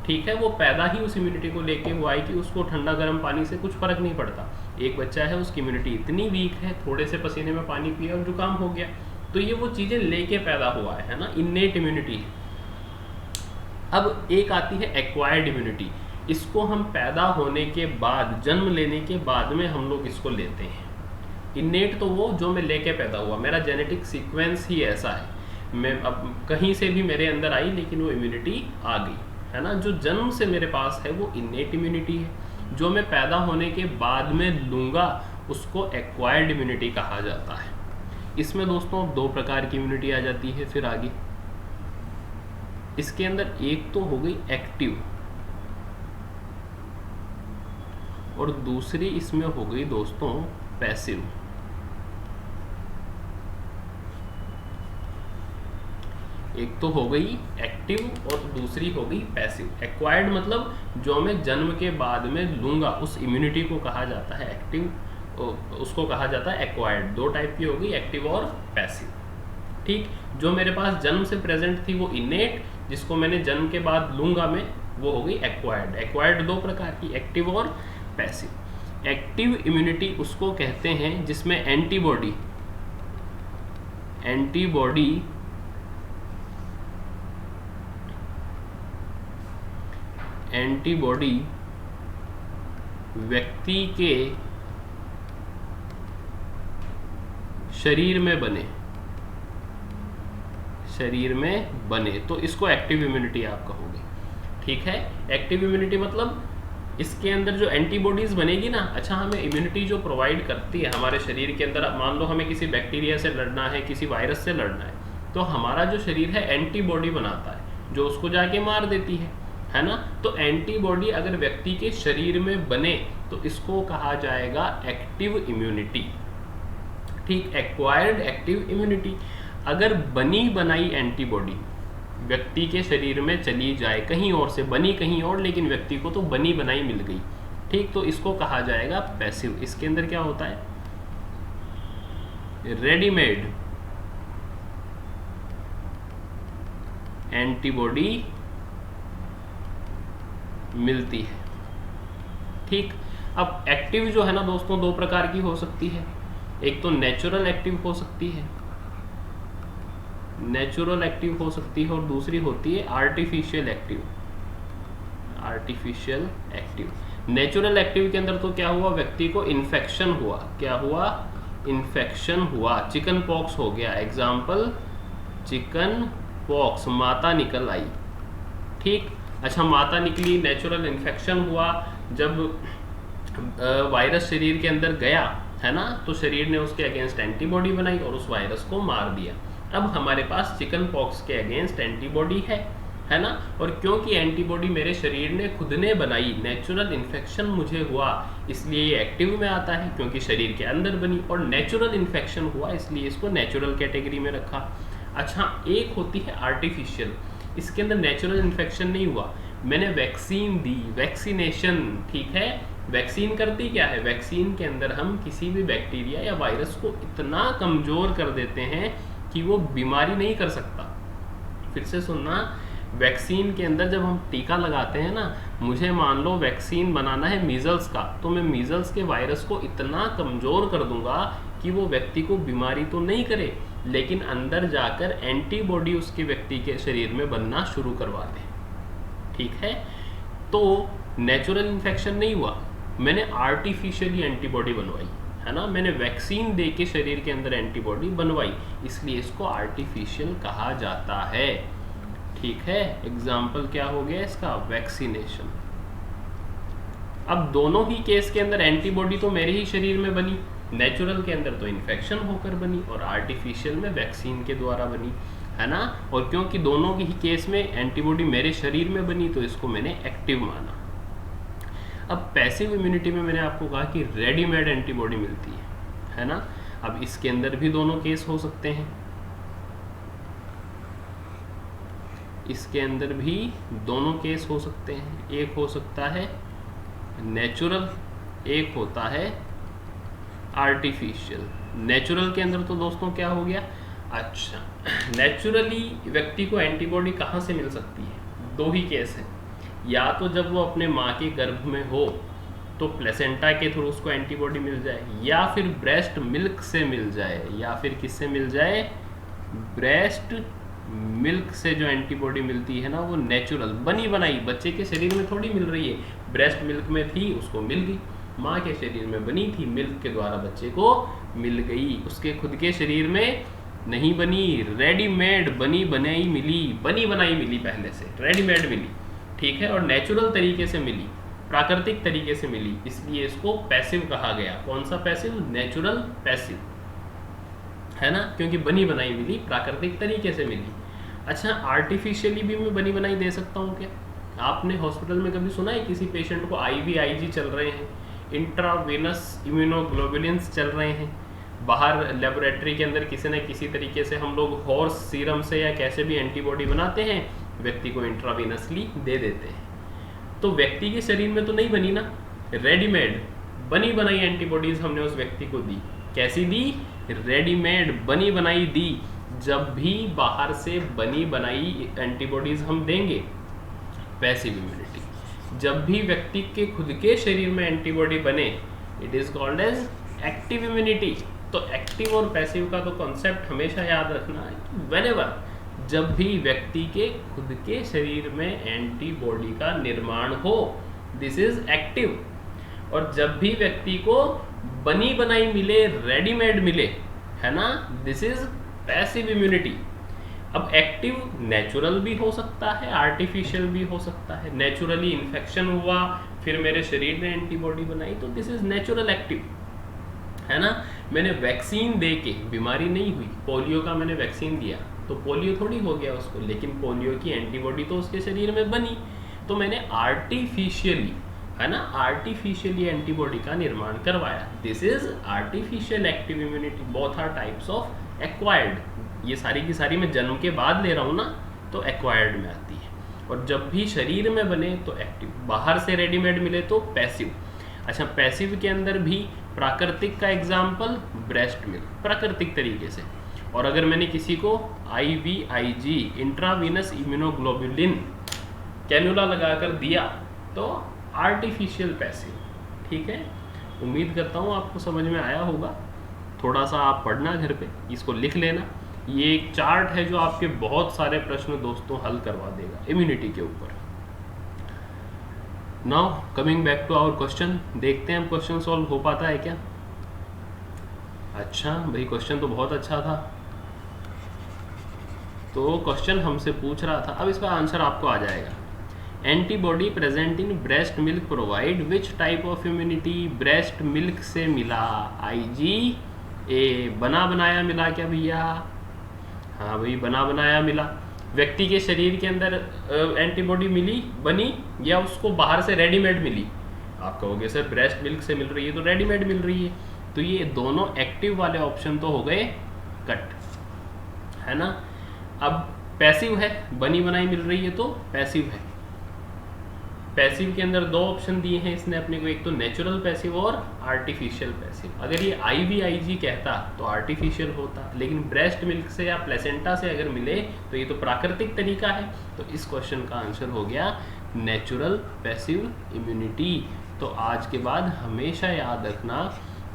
ठीक है। वो पैदा ही उस इम्यूनिटी को लेके हुआ है कि उसको ठंडा गर्म पानी से कुछ फ़र्क नहीं पड़ता। एक बच्चा है, उसकी इम्यूनिटी इतनी वीक है, थोड़े से पसीने में पानी पिया और जुकाम हो गया, तो ये वो चीज़ें लेके पैदा हुआ है ना, इन्नेट इम्यूनिटी। अब एक आती है एक्वायर्ड इम्यूनिटी, इसको हम पैदा होने के बाद, जन्म लेने के बाद में हम लोग इसको लेते हैं। इन्नेट तो वो जो मैं लेके पैदा हुआ, मेरा जेनेटिक सीक्वेंस ही ऐसा है, मैं अब कहीं से भी मेरे अंदर आई लेकिन वो इम्यूनिटी आ गई, है ना। जो जन्म से मेरे पास है वो इन्नेट इम्यूनिटी है, जो मैं पैदा होने के बाद में लूँगा उसको एक्वायर्ड इम्यूनिटी कहा जाता है। इसमें दोस्तों दो प्रकार की इम्यूनिटी आ जाती है फिर आगे। इसके अंदर एक तो हो गई एक्टिव और दूसरी इसमें हो गई दोस्तों पैसिव। एक तो हो गई एक्टिव और दूसरी हो गई पैसिव। एक्वायर्ड मतलब जो मैं जन्म के बाद में लूँगा उस इम्यूनिटी को कहा जाता है एक्टिव, उसको कहा जाता है एक्वायर्ड। दो टाइप की होगी, एक्टिव और पैसिव, ठीक। जो मेरे पास जन्म से प्रेजेंट थी वो इन्नेट, जिसको मैंने जन्म के बाद लूंगा मैं, वो हो गई एक्वायर्ड। एक्वायर्ड दो प्रकार की, एक्टिव और पैसिव। एक्टिव इम्यूनिटी उसको कहते हैं जिसमें एंटीबॉडी व्यक्ति के शरीर में बने तो इसको एक्टिव इम्यूनिटी आप कहोगे। ठीक है, एक्टिव इम्यूनिटी मतलब इसके अंदर जो एंटीबॉडीज बनेगी ना, अच्छा हमें इम्यूनिटी जो प्रोवाइड करती है हमारे शरीर के अंदर, मान लो हमें किसी बैक्टीरिया से लड़ना है, किसी वायरस से लड़ना है, तो हमारा जो शरीर है एंटीबॉडी बनाता है जो उसको जाके मार देती है ना। तो एंटीबॉडी अगर व्यक्ति के शरीर में बने तो इसको कहा जाएगा एक्टिव इम्यूनिटी। ठीक, एक्वायर्ड एक्टिव इम्यूनिटी। अगर बनी बनाई एंटीबॉडी व्यक्ति के शरीर में चली जाए, कहीं और से बनी कहीं और, लेकिन व्यक्ति को तो बनी बनाई मिल गई, ठीक, तो इसको कहा जाएगा पैसिव। इसके अंदर क्या होता है, रेडीमेड एंटीबॉडी मिलती है। ठीक, अब एक्टिव जो है ना दोस्तों दो प्रकार की हो सकती है, एक तो नेचुरल एक्टिव हो सकती है, और दूसरी होती है आर्टिफिशियल एक्टिव। नेचुरल एक्टिव के अंदर तो क्या हुआ, व्यक्ति को इन्फेक्शन हुआ, क्या हुआ, इन्फेक्शन हुआ, चिकन पॉक्स हो गया, एग्जाम्पल चिकन पॉक्स, माता निकल आई। ठीक, अच्छा माता निकली, नेचुरल इन्फेक्शन हुआ, जब वायरस शरीर के अंदर गया है ना, तो शरीर ने उसके अगेंस्ट एंटीबॉडी बनाई और उस वायरस को मार दिया। अब हमारे पास चिकन पॉक्स के अगेंस्ट एंटीबॉडी है ना, और क्योंकि एंटीबॉडी मेरे शरीर ने खुद ने बनाई, नेचुरल इन्फेक्शन मुझे हुआ, इसलिए ये एक्टिव में आता है क्योंकि शरीर के अंदर बनी, और नेचुरल इन्फेक्शन हुआ इसलिए इसको नेचुरल कैटेगरी में रखा। अच्छा, एक होती है आर्टिफिशियल, इसके अंदर नेचुरल इन्फेक्शन नहीं हुआ, मैंने वैक्सीन दी, वैक्सीनेशन। ठीक है, वैक्सीन करती क्या है, वैक्सीन के अंदर हम किसी भी बैक्टीरिया या वायरस को इतना कमज़ोर कर देते हैं कि वो बीमारी नहीं कर सकता। फिर से सुनना, वैक्सीन के अंदर जब हम टीका लगाते हैं ना, मुझे मान लो वैक्सीन बनाना है मीजल्स का, तो मैं मीजल्स के वायरस को इतना कमज़ोर कर दूंगा कि वो व्यक्ति को बीमारी तो नहीं करे, लेकिन अंदर जाकर एंटीबॉडी उसके व्यक्ति के शरीर में बनना शुरू करवा दे। ठीक है, तो नेचुरल इन्फेक्शन नहीं हुआ, मैंने आर्टिफिशियली एंटीबॉडी बनवाई, है ना, मैंने वैक्सीन दे के शरीर के अंदर एंटीबॉडी बनवाई, इसलिए इसको आर्टिफिशियल कहा जाता है। ठीक है, एग्जाम्पल क्या हो गया इसका, वैक्सीनेशन। अब दोनों ही केस के अंदर एंटीबॉडी तो मेरे ही शरीर में बनी, नेचुरल के अंदर तो इन्फेक्शन होकर बनी और आर्टिफिशियल में वैक्सीन के द्वारा बनी, है ना, और क्योंकि दोनों ही केस में एंटीबॉडी मेरे शरीर में बनी तो इसको मैंने एक्टिव माना। अब पैसिव इम्यूनिटी में मैंने आपको कहा कि रेडीमेड एंटीबॉडी मिलती है ना। अब इसके अंदर भी दोनों केस हो सकते हैं, इसके अंदर भी दोनों केस हो सकते हैं, एक हो सकता है नेचुरल, एक होता है आर्टिफिशियल। नेचुरल के अंदर तो दोस्तों क्या हो गया, अच्छा नेचुरली व्यक्ति को एंटीबॉडी कहाँ से मिल सकती है, दो ही केस है, या तो जब वो अपने माँ के गर्भ में हो तो प्लेसेंटा के थ्रू उसको एंटीबॉडी मिल जाए, या फिर ब्रेस्ट मिल्क से मिल जाए, या फिर किससे मिल जाए, ब्रेस्ट मिल्क से जो एंटीबॉडी मिलती है ना वो नेचुरल बनी बनाई, बच्चे के शरीर में थोड़ी मिल रही है, ब्रेस्ट मिल्क में थी उसको मिल गई, माँ के शरीर में बनी थी, मिल्क के द्वारा बच्चे को मिल गई, उसके खुद के शरीर में नहीं बनी, रेडीमेड बनी बनाई मिली, बनी बनाई मिली, पहले से रेडीमेड मिली। ठीक है, और नेचुरल तरीके से मिली, प्राकृतिक तरीके से मिली, इसलिए इसको पैसिव कहा गया। कौन सा पैसिव, नेचुरल पैसिव, है ना, क्योंकि बनी बनाई मिली, प्राकृतिक तरीके से मिली। अच्छा, आर्टिफिशियली भी मैं बनी बनाई दे सकता हूँ क्या? आपने हॉस्पिटल में कभी सुना है किसी पेशेंट को IVIG चल रहे हैं, इंट्रावेनस इम्यूनोग्लोबुलिन्स चल रहे हैं, बाहर लेबोरेटरी के अंदर किसी न किसी तरीके से हम लोग हॉर्स सीरम से या कैसे भी एंटीबॉडी बनाते हैं, व्यक्ति को इंट्रावेनसली दे देते हैं, तो व्यक्ति के शरीर में तो नहीं बनी ना, रेडीमेड बनी बनाई एंटीबॉडीज हमने उस व्यक्ति को दी। कैसी दी, रेडीमेड बनी बनाई दी, जब भी बाहर से बनी बनाई एंटीबॉडीज हम देंगे, पैसिव इम्यूनिटी। जब भी व्यक्ति के खुद के शरीर में एंटीबॉडी बने, it is called as active immunity. तो एक्टिव और पैसिव का तो कॉन्सेप्ट हमेशा याद रखना है। व्हेनेवर, जब भी व्यक्ति के खुद के शरीर में एंटीबॉडी का निर्माण हो, दिस इज एक्टिव। और जब भी व्यक्ति को बनी बनाई मिले, रेडीमेड मिले, है ना, दिस इज पैसिव इम्यूनिटी। अब एक्टिव नेचुरल भी हो सकता है, आर्टिफिशियल भी हो सकता है। नेचुरली इन्फेक्शन हुआ, फिर मेरे शरीर ने एंटीबॉडी बनाई, तो दिस इज नेचुरल एक्टिव, है ना। मैंने वैक्सीन दे के, बीमारी नहीं हुई, पोलियो का मैंने वैक्सीन दिया तो पोलियो थोड़ी हो गया उसको, लेकिन पोलियो की एंटीबॉडी तो उसके शरीर में बनी। तो मैंने आर्टिफिशियली, है ना, आर्टिफिशियली एंटीबॉडी का निर्माण करवाया। This is artificial active immunity. Both are types of acquired. ये सारी की सारी मैं जन्म के बाद ले रहा हूँ ना, तो एक्वायर्ड में आती है। और जब भी शरीर में बने तो एक्टिव, बाहर से रेडीमेड मिले तो पैसिव। अच्छा, पैसिव के अंदर भी प्राकृतिक का एग्जाम्पल ब्रेस्ट मिल्क, प्राकृतिक तरीके से। और अगर मैंने किसी को IVIG, इंट्रावीनस इम्यूनोग्लोबुलिन, कैनुला लगाकर दिया तो आर्टिफिशियल पैसिव। ठीक है, उम्मीद करता हूँ आपको समझ में आया होगा। थोड़ा सा आप पढ़ना घर पे, इसको लिख लेना। ये एक चार्ट है जो आपके बहुत सारे प्रश्न दोस्तों हल करवा देगा इम्यूनिटी के ऊपर। Now coming back to our question, देखते हैं क्वेश्चन सॉल्व हो पाता है क्या। अच्छा भाई, क्वेश्चन तो बहुत अच्छा था। तो क्वेश्चन हमसे पूछ रहा था, अब इसका आंसर आपको आ जाएगा। Antibody present in breast milk provide which type of immunity. Breast milk से मिला IgA, बना बनाया मिला क्या भैया? हाँ भाई, बना बनाया मिला। व्यक्ति के शरीर के अंदर एंटीबॉडी मिली, बनी, या उसको बाहर से रेडीमेड मिली? आप कहोगे सर ब्रेस्ट मिल्क से मिल रही है तो रेडीमेड मिल रही है। तो ये दोनों एक्टिव वाले ऑप्शन तो हो गए कट, है ना। अब पैसिव है, बनी बनाई मिल रही है तो पैसिव है। पैसिव के अंदर दो ऑप्शन दिए हैं इसने अपने को, एक तो नेचुरल पैसिव और आर्टिफिशियल पैसिव। अगर ये IVIG कहता तो आर्टिफिशियल होता, लेकिन ब्रेस्ट मिल्क से या प्लेसेंटा से अगर मिले तो ये तो प्राकृतिक तरीका है। तो इस क्वेश्चन का आंसर हो गया नेचुरल पैसिव इम्यूनिटी। तो आज के बाद हमेशा याद रखना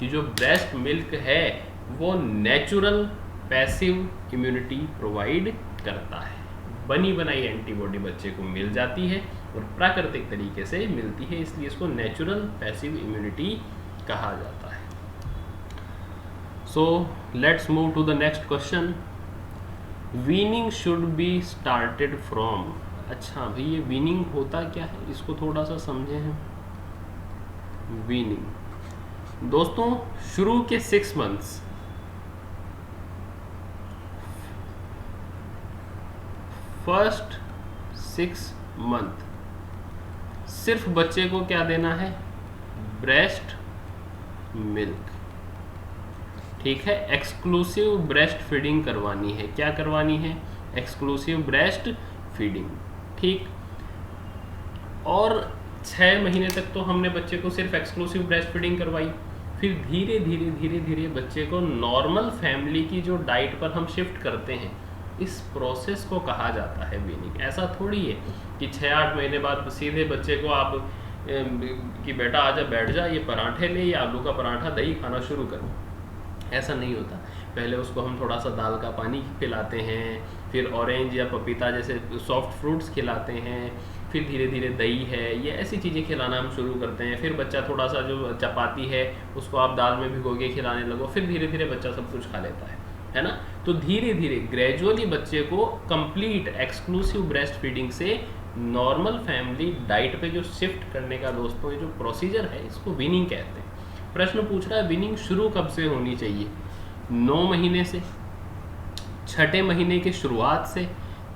कि जो ब्रेस्ट मिल्क है वो नेचुरल पैसिव इम्यूनिटी प्रोवाइड करता है। बनी बनाई एंटीबॉडी बच्चे को मिल जाती है और प्राकृतिक तरीके से मिलती है, इसलिए इसको नेचुरल पैसिव इम्यूनिटी कहा जाता है। So let's move to the next question. Weaning should be started from. अच्छा भाई, ये वीनिंग होता क्या है, इसको थोड़ा सा समझे हैं। वीनिंग दोस्तों, शुरू के 6 मंथ्स, फर्स्ट 6 मंथ सिर्फ बच्चे को क्या देना है? Breast milk. ठीक है, एक्सक्लूसिव ब्रेस्ट फीडिंग करवानी है। क्या करवानी है? Exclusive breast feeding. ठीक, और 6 महीने तक तो हमने बच्चे को सिर्फ एक्सक्लूसिव ब्रेस्ट फीडिंग करवाई। फिर धीरे धीरे धीरे धीरे बच्चे को नॉर्मल फैमिली की जो डाइट पर हम शिफ्ट करते हैं, इस प्रोसेस को कहा जाता है वीनिंग। ऐसा थोड़ी है कि 6-8 महीने बाद सीधे बच्चे को आप कि बेटा आजा बैठ जा, ये पराठे ले, या आलू का पराठा दही खाना शुरू करो। ऐसा नहीं होता। पहले उसको हम थोड़ा सा दाल का पानी पिलाते हैं, फिर ऑरेंज या पपीता जैसे सॉफ्ट फ्रूट्स खिलाते हैं, फिर धीरे धीरे दही है, ये ऐसी चीज़ें खिलाना हम शुरू करते हैं। फिर बच्चा थोड़ा सा जो चपाती है उसको आप दाल में भिगो के खिलाने लगो, फिर धीरे धीरे बच्चा सब कुछ खा लेता है ना। तो धीरे धीरे ग्रेजुअली बच्चे को कंप्लीट एक्सक्लूसिव ब्रेस्ट फीडिंग से नॉर्मल फैमिली डाइट पे जो शिफ्ट करने का दोस्तों ये जो प्रोसीजर है, इसको वीनिंग कहते हैं। प्रश्न पूछ रहा है वीनिंग शुरू कब से होनी चाहिए? 9 महीने से, 6ठे महीने के शुरुआत से,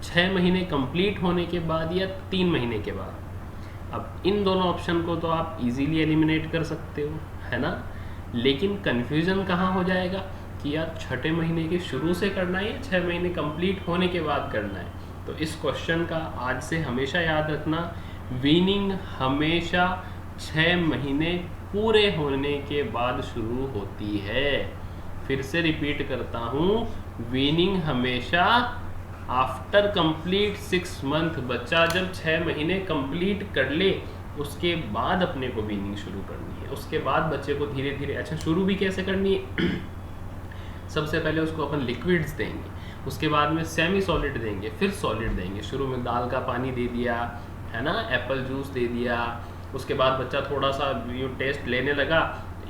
6 महीने कंप्लीट होने के बाद, या 3 महीने के बाद। अब इन दोनों ऑप्शन को तो आप इजीली एलिमिनेट कर सकते हो, है ना। लेकिन कन्फ्यूज़न कहाँ हो जाएगा कि यार 6ठे महीने के शुरू से करना है या 6 महीने कंप्लीट होने के बाद करना है। तो इस क्वेश्चन का आज से हमेशा याद रखना, वीनिंग हमेशा 6 महीने पूरे होने के बाद शुरू होती है। फिर से रिपीट करता हूँ, वीनिंग हमेशा आफ्टर कंप्लीट 6 मंथ, बच्चा जब 6 महीने कंप्लीट कर ले उसके बाद अपने को वीनिंग शुरू करनी है। उसके बाद बच्चे को धीरे धीरे, अच्छा शुरू भी कैसे करनी है सबसे पहले उसको अपन लिक्विड्स देंगे, उसके बाद में सेमी सॉलिड देंगे, फिर सॉलिड देंगे। शुरू में दाल का पानी दे दिया है ना, एप्पल जूस दे दिया, उसके बाद बच्चा थोड़ा सा टेस्ट लेने लगा,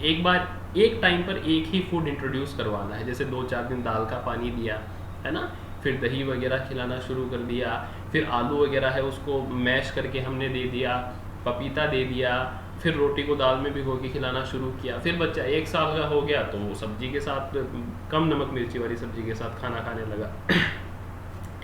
एक बार एक टाइम पर एक ही फूड इंट्रोड्यूस करवाना है, जैसे 2-4 दिन दाल का पानी दिया है ना, फिर दही वगैरह खिलाना शुरू कर दिया, फिर आलू वगैरह है उसको मैश करके हमने दे दिया, पपीता दे दिया, फिर रोटी को दाल में भिगो के खिलाना शुरू किया। फिर बच्चा 1 साल का हो गया तो वो सब्जी के साथ, कम नमक मिर्ची वाली सब्जी के साथ खाना खाने लगा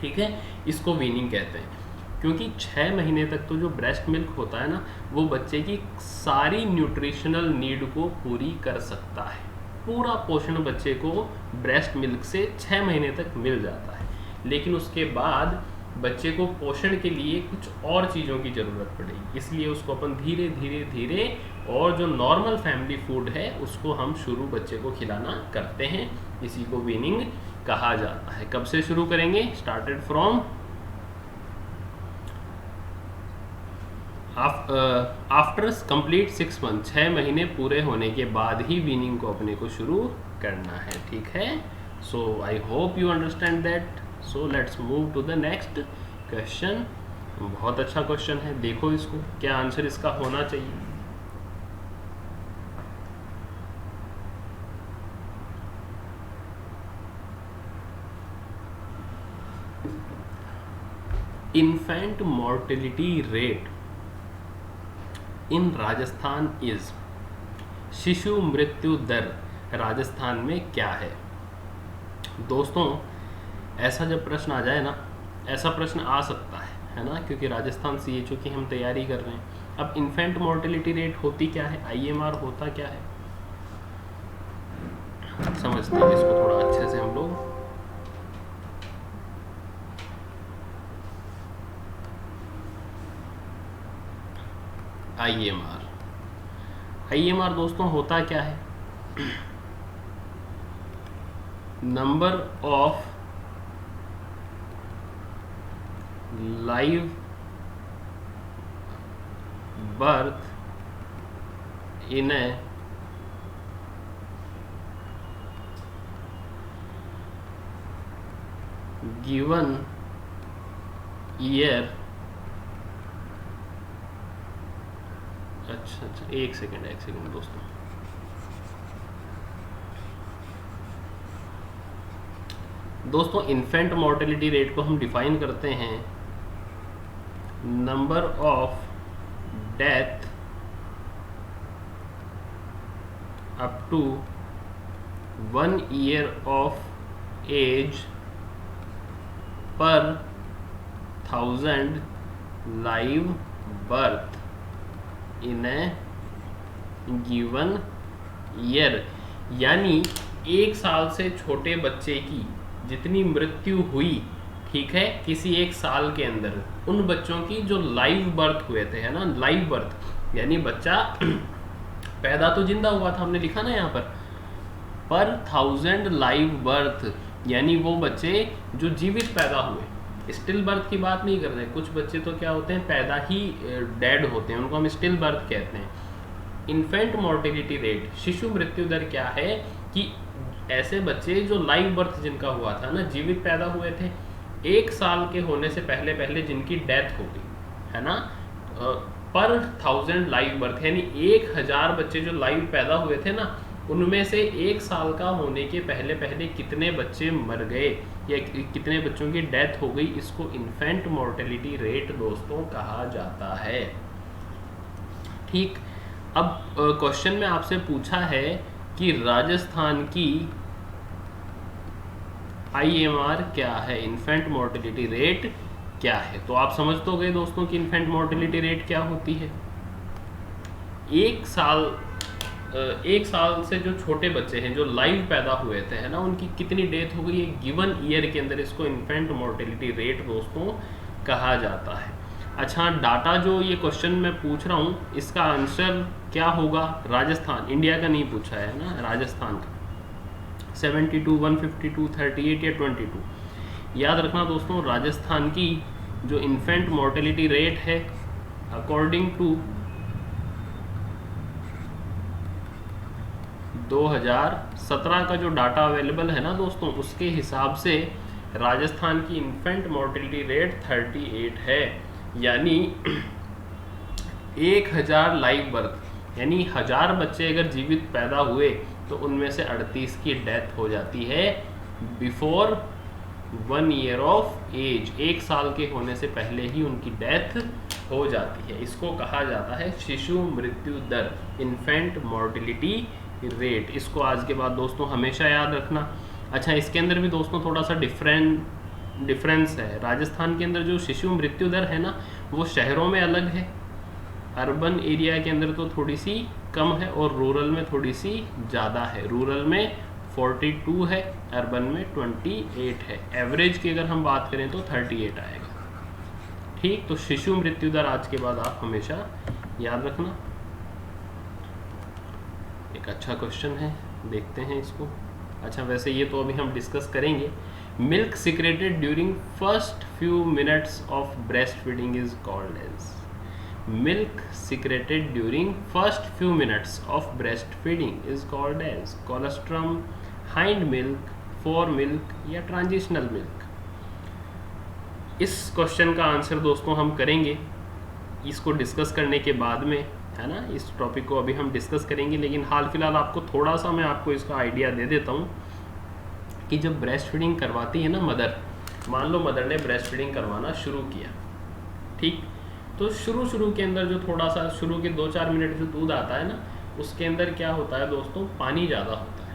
ठीक है, इसको वीनिंग कहते हैं। क्योंकि 6 महीने तक तो जो ब्रेस्ट मिल्क होता है ना, वो बच्चे की सारी न्यूट्रिशनल नीड को पूरी कर सकता है। पूरा पोषण बच्चे को ब्रेस्ट मिल्क से 6 महीने तक मिल जाता है। लेकिन उसके बाद बच्चे को पोषण के लिए कुछ और चीज़ों की ज़रूरत पड़ेगी, इसलिए उसको अपन धीरे धीरे धीरे और जो नॉर्मल फैमिली फूड है उसको हम शुरू बच्चे को खिलाना करते हैं। इसी को वीनिंग कहा जाता है। कब से शुरू करेंगे? Started from after complete 6 month, 6 महीने पूरे होने के बाद ही वीनिंग को अपने को शुरू करना है। ठीक है, so I hope you understand that. So let's move to the next question. बहुत अच्छा क्वेश्चन है, देखो इसको, क्या आंसर इसका होना चाहिए। Infant mortality rate in Rajasthan is, शिशु मृत्यु दर राजस्थान में क्या है। दोस्तों ऐसा जब प्रश्न आ जाए ना, ऐसा प्रश्न आ सकता है ना, क्योंकि राजस्थान CHO की हम तैयारी कर रहे हैं। अब इन्फेंट मोर्टेलिटी रेट होती क्या है, IMR होता क्या है, समझते हैं इसको थोड़ा अच्छे से हम लोग। IMR दोस्तों होता क्या है, number of live birth in a given year. अच्छा, एक सेकेंड दोस्तों, इन्फेंट मोर्टेलिटी रेट को हम डिफाइन करते हैं number of death up to 1 year of age per 1000 live birth in a given year. यानी 1 साल से छोटे बच्चे की जितनी मृत्यु हुई, ठीक है, किसी 1 साल के अंदर, उन बच्चों की जो लाइव बर्थ हुए थे, है ना, लाइव बर्थ यानी बच्चा पैदा तो जिंदा हुआ था, हमने लिखा ना यहाँ पर 1000 लाइव बर्थ, यानी वो बच्चे जो जीवित पैदा हुए। स्टिल बर्थ की बात नहीं कर रहे, कुछ बच्चे तो क्या होते हैं, पैदा ही डेड होते हैं, उनको हम स्टिल बर्थ कहते हैं। इन्फेंट मोर्टेलिटी रेट, शिशु मृत्यु दर क्या है कि ऐसे बच्चे जो लाइव बर्थ जिनका हुआ था ना, जीवित पैदा हुए थे, 1 साल के होने से पहले पहले जिनकी डेथ हो गई, है ना, पर 1000 लाइव बर्थ, यानी 1000 बच्चे जो लाइव पैदा हुए थे ना, उनमें से 1 साल का होने के पहले पहले कितने बच्चे मर गए या कितने बच्चों की डेथ हो गई, इसको इन्फेंट मोर्टेलिटी रेट दोस्तों कहा जाता है। ठीक, अब क्वेश्चन में आपसे पूछा है कि राजस्थान की IMR क्या है, इन्फेंट मोर्टेलिटी रेट क्या है। तो आप समझ तो गए दोस्तों कि इन्फेंट मोर्टेलिटी रेट क्या होती है। 1 साल से जो छोटे बच्चे हैं जो लाइव पैदा हुए थे, है ना, उनकी कितनी डेथ हो गई है गिवन ईयर के अंदर, इसको इन्फेंट मोर्टेलिटी रेट दोस्तों कहा जाता है। अच्छा, डाटा जो ये क्वेश्चन मैं पूछ रहा हूँ इसका आंसर क्या होगा, राजस्थान, इंडिया का नहीं पूछा है ना, राजस्थान का। 72, 152, 38 या 22। याद रखना दोस्तों, राजस्थान की जो इन्फेंट मोर्टेलिटी रेट है अकॉर्डिंग टू 2017 का जो डाटा अवेलेबल है ना दोस्तों, उसके हिसाब से राजस्थान की इन्फेंट मोर्टेलिटी रेट 38 है। यानी 1000 लाइव बर्थ, यानी 1000 बच्चे अगर जीवित पैदा हुए तो उनमें से 38 की डेथ हो जाती है बिफोर 1 ईयर ऑफ एज, 1 साल के होने से पहले ही उनकी डेथ हो जाती है। इसको कहा जाता है शिशु मृत्यु दर, इन्फेंट मोर्टिलिटी रेट। इसको आज के बाद दोस्तों हमेशा याद रखना। अच्छा, इसके अंदर भी दोस्तों थोड़ा सा डिफरेंस है। राजस्थान के अंदर जो शिशु मृत्यु दर है ना, वो शहरों में अलग है, अर्बन एरिया के अंदर तो थोड़ी सी कम है और रूरल में थोड़ी सी ज़्यादा है। रूरल में 42 है, अर्बन में 28 है। एवरेज की अगर हम बात करें तो 38 आएगा। ठीक, तो शिशु मृत्यु दर आज के बाद आप हमेशा याद रखना। एक अच्छा क्वेश्चन है, देखते हैं इसको। अच्छा, वैसे ये तो अभी हम डिस्कस करेंगे। Milk secreted during first few minutes of breast feeding is called as. Milk secreted during first few minutes of breast feeding is called as colostrum, hind milk, fore milk या ट्रांजिशनल मिल्क। इस question का answer दोस्तों हम करेंगे इसको discuss करने के बाद में, है ना। इस टॉपिक को अभी हम डिस्कस करेंगे, लेकिन हाल फिलहाल आपको थोड़ा सा मैं आपको इसका आइडिया दे देता हूँ कि जब ब्रेस्ट फीडिंग करवाती है ना मदर, मान लो मदर ने ब्रेस्ट फीडिंग करवाना शुरू किया, ठीक, तो शुरू के अंदर जो थोड़ा सा शुरू के 2-4 मिनट जो दूध आता है ना, उसके अंदर क्या होता है दोस्तों, पानी ज़्यादा होता है,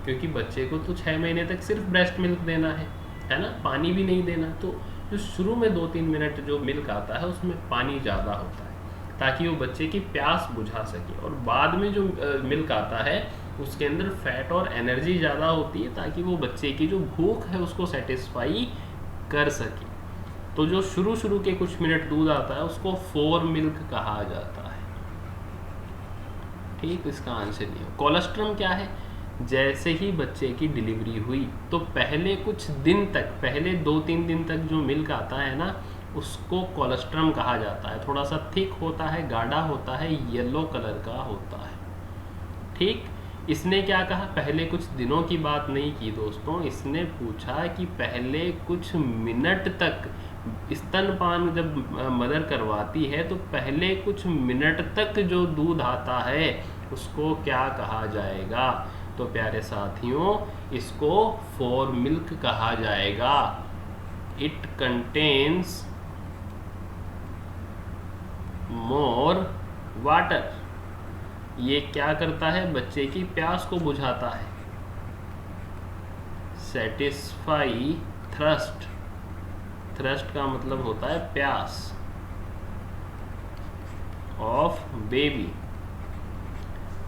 क्योंकि बच्चे को तो 6 महीने तक सिर्फ ब्रेस्ट मिल्क देना है ना, पानी भी नहीं देना। तो जो शुरू में 2-3 मिनट जो मिल्क आता है उसमें पानी ज़्यादा होता है ताकि वो बच्चे की प्यास बुझा सके, और बाद में जो मिल्क आता है उसके अंदर फैट और एनर्जी ज़्यादा होती है ताकि वो बच्चे की जो भूख है उसको सेटिस्फाई कर सके। तो जो शुरू के कुछ मिनट दूध आता है उसको फोर मिल्क कहा जाता है। ठीक, इसका आंसर नहीं। कोलेस्ट्रम क्या है, जैसे ही बच्चे की डिलीवरी हुई तो पहले कुछ दिन तक, पहले 2-3 दिन तक जो मिल्क आता है ना, उसको कोलेस्ट्रम कहा जाता है। थोड़ा सा थिक होता है, गाढ़ा होता है, येलो कलर का होता है। ठीक, इसने क्या कहा, पहले कुछ दिनों की बात नहीं की दोस्तों, इसने पूछा कि पहले कुछ मिनट तक स्तनपान जब मदर करवाती है तो पहले कुछ मिनट तक जो दूध आता है उसको क्या कहा जाएगा। तो प्यारे साथियों, इसको फोर मिल्क कहा जाएगा। It contains more water. ये क्या करता है, बच्चे की प्यास को बुझाता है। सेटिस्फाई थ्रस्ट, थ्रस्ट का मतलब होता है प्यास ऑफ बेबी।